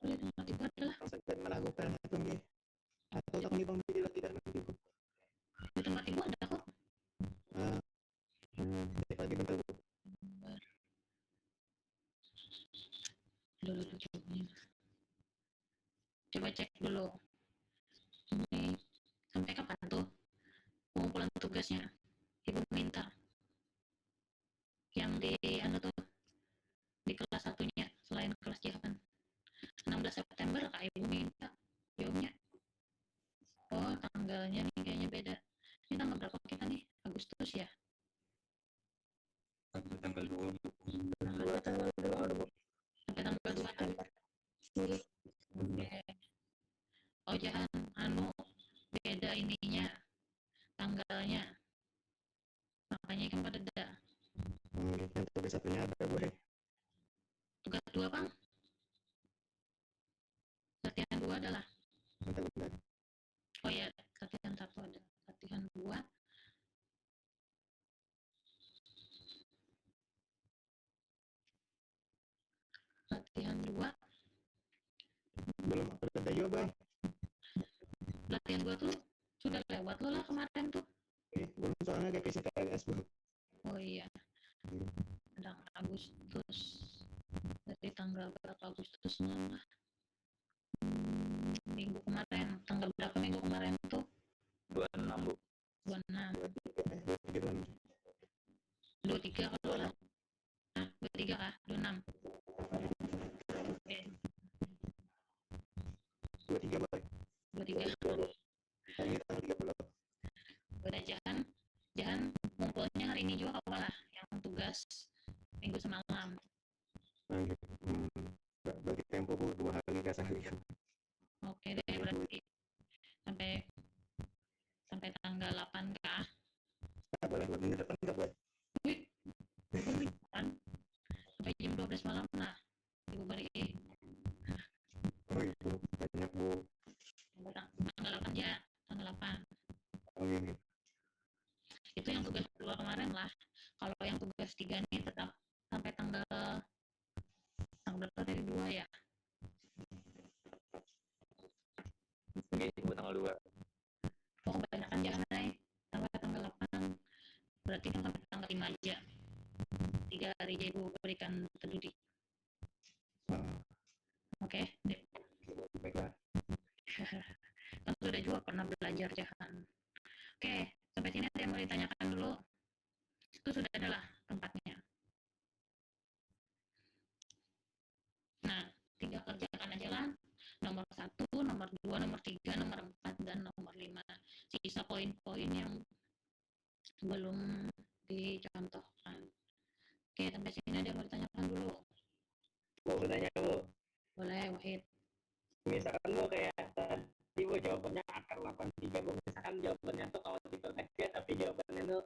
boleh tempat ibu adalah Dan menaruh filenya itu nih. Atau tak nih Bang tidak nanti Bu. di tempat ibu ada kok. Cek lagi bentar Bu. Dulu coba cek dulu ini sampai kapan tuh pengumpulan tugasnya ibu minta yang di anu tuh di kelas satunya selain kelas jahan 16 September kak ibu minta jawabnya. Oh tanggalnya nih kayaknya beda. Ini tanggal berapa kita nih? Agustus ya? sampai tanggal 2 Bu. Sampai tanggal 2 Bu. Sampai tanggal 2 Oke. Oh jangan anu beda ininya tanggalnya makanya kan pada Yang tugas satunya ada boy. Tugas 2, Bang. Latihan 2 adalah. Bentar. Oh ya, latihan 1 ada. Latihan 2. Latihan 2. Belum ada juga boy. Latihan 2 tuh sudah lewat lo lah kemarin tuh. Belum soalnya kayak PCTLS bro. Oh iya. Tanggal Agustus. Dari tanggal berapa Agustus lah. Minggu kemarin. Tanggal berapa minggu kemarin tuh? 26 Bu. 26. 23 23 kalau lah. 23 kah? 26. Oke. 23 boy. 23. Hari ini tanggal 30. Udah jangan ngumpulnya hari ini juga awal lah. Yang tugas minggu semalam. Berarti tempo bu 2 hari gak sehari. Oke deh, berarti sampai tanggal 8 kah? Boleh buat minggu depan nggak buat? Sampai jam 12 malam lah. Ibu balik. Oh itu banyak bu. Tanggal 8 ya, tanggal 8. Oh ini. Itu yang tugas 2 kemarin lah. Kalau yang tugas 3 nih tetap sampai tanggal berapa dari 2 ya? Oke, Bu, tanggal 2. Oh, kebanyakan jangan naik sampai tanggal 8. Berarti kan sampai tanggal 5 aja. 3 hari aja Ibu berikan terdidik. Oke, deh. Baiklah. Kan sudah juga pernah belajar jahan. Oke, sampai sini ada yang mau ditanyakan dulu. Itu sudah adalah tempatnya. Nah, tinggal kerjakan aja lah. Nomor 1, nomor 2, nomor 3, nomor 4, dan nomor 5. Sisa poin-poin yang belum dicontohkan. Oke, sampai sini ada yang mau ditanyakan dulu. Mau bertanya Bu, Boleh, Wahid. misalkan Bu kayak tadi Bu jawabannya akar 83 Bu, misalkan jawabannya tuh kalau diperkecil tapi jawabannya tuh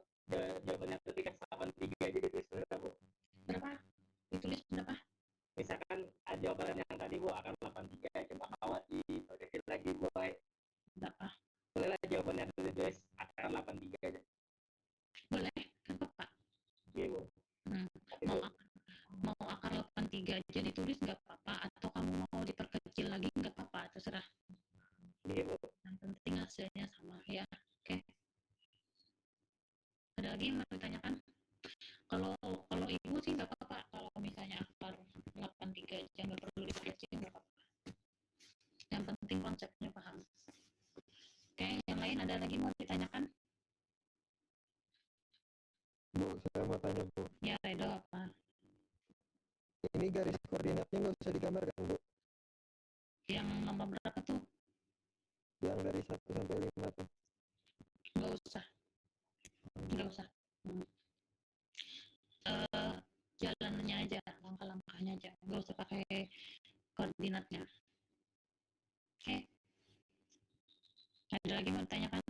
dikasih 83 aja ditulis berapa Bu? Berapa? Ditulis berapa? Misalkan jawaban yang tadi Bu akar 83, coba kalau diperkecil lagi Bu, Berapa? bolehlah jawabannya tuh ditulis akar 83 aja. Boleh, kan Pak? Iya Bu. Mau akar 83 aja ditulis nggak apa-apa, atau kamu mau diperkecil lagi nggak apa-apa, terserah. Iya Bu. Yang penting hasilnya sama ya. Oke. Ada lagi yang mau ditanyakan? Kalau Ibu sih nggak apa-apa. Kalau misalnya akar 83 aja nggak perlu diperkecil nggak apa-apa. Yang penting konsepnya paham. Oke, yang lain ada lagi mau ditanyakan? Bu, saya mau tanya Bu. Ya, Redo apa? Ini garis koordinatnya nggak usah digambarkan Bu. Yang nomor berapa tuh? Yang dari 1 sampai 5 tuh. Nggak usah. Jalannya aja, langkah-langkahnya aja. Nggak usah pakai koordinatnya. Oke. Ada lagi mau ditanyakan?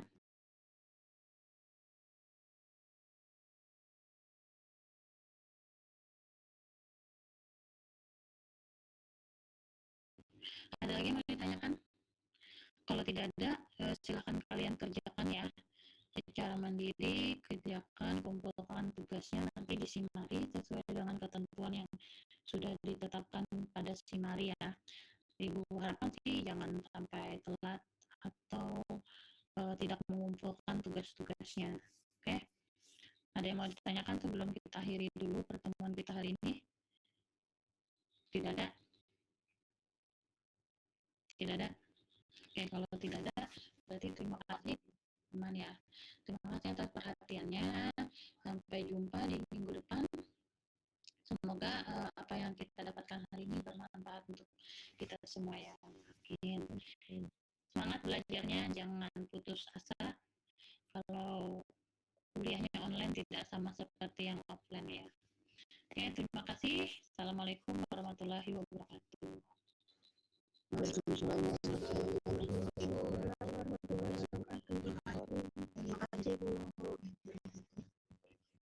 Ada lagi yang mau ditanyakan? Kalau tidak ada, silakan kalian kerjakan ya. Secara mandiri, kerjakan, kumpulkan tugasnya nanti di Simari sesuai dengan ketentuan yang sudah ditetapkan pada Simari ya. Ibu harapkan sih jangan sampai telat atau tidak mengumpulkan tugas-tugasnya. Oke? Ada yang mau ditanyakan sebelum kita akhiri dulu pertemuan kita hari ini? Tidak ada? Tidak ada? Oke, kalau tidak ada, berarti terima kasih teman ya. Terima kasih atas perhatiannya. Sampai jumpa di minggu depan. Semoga apa yang kita dapatkan hari ini bermanfaat untuk kita semua ya. Amin. Semangat belajarnya, jangan putus asa. Kalau kuliahnya online tidak sama seperti yang offline ya. Oke, terima kasih. Assalamualaikum warahmatullahi wabarakatuh. Waalaikumsalam warahmatullahi wabarakatuh.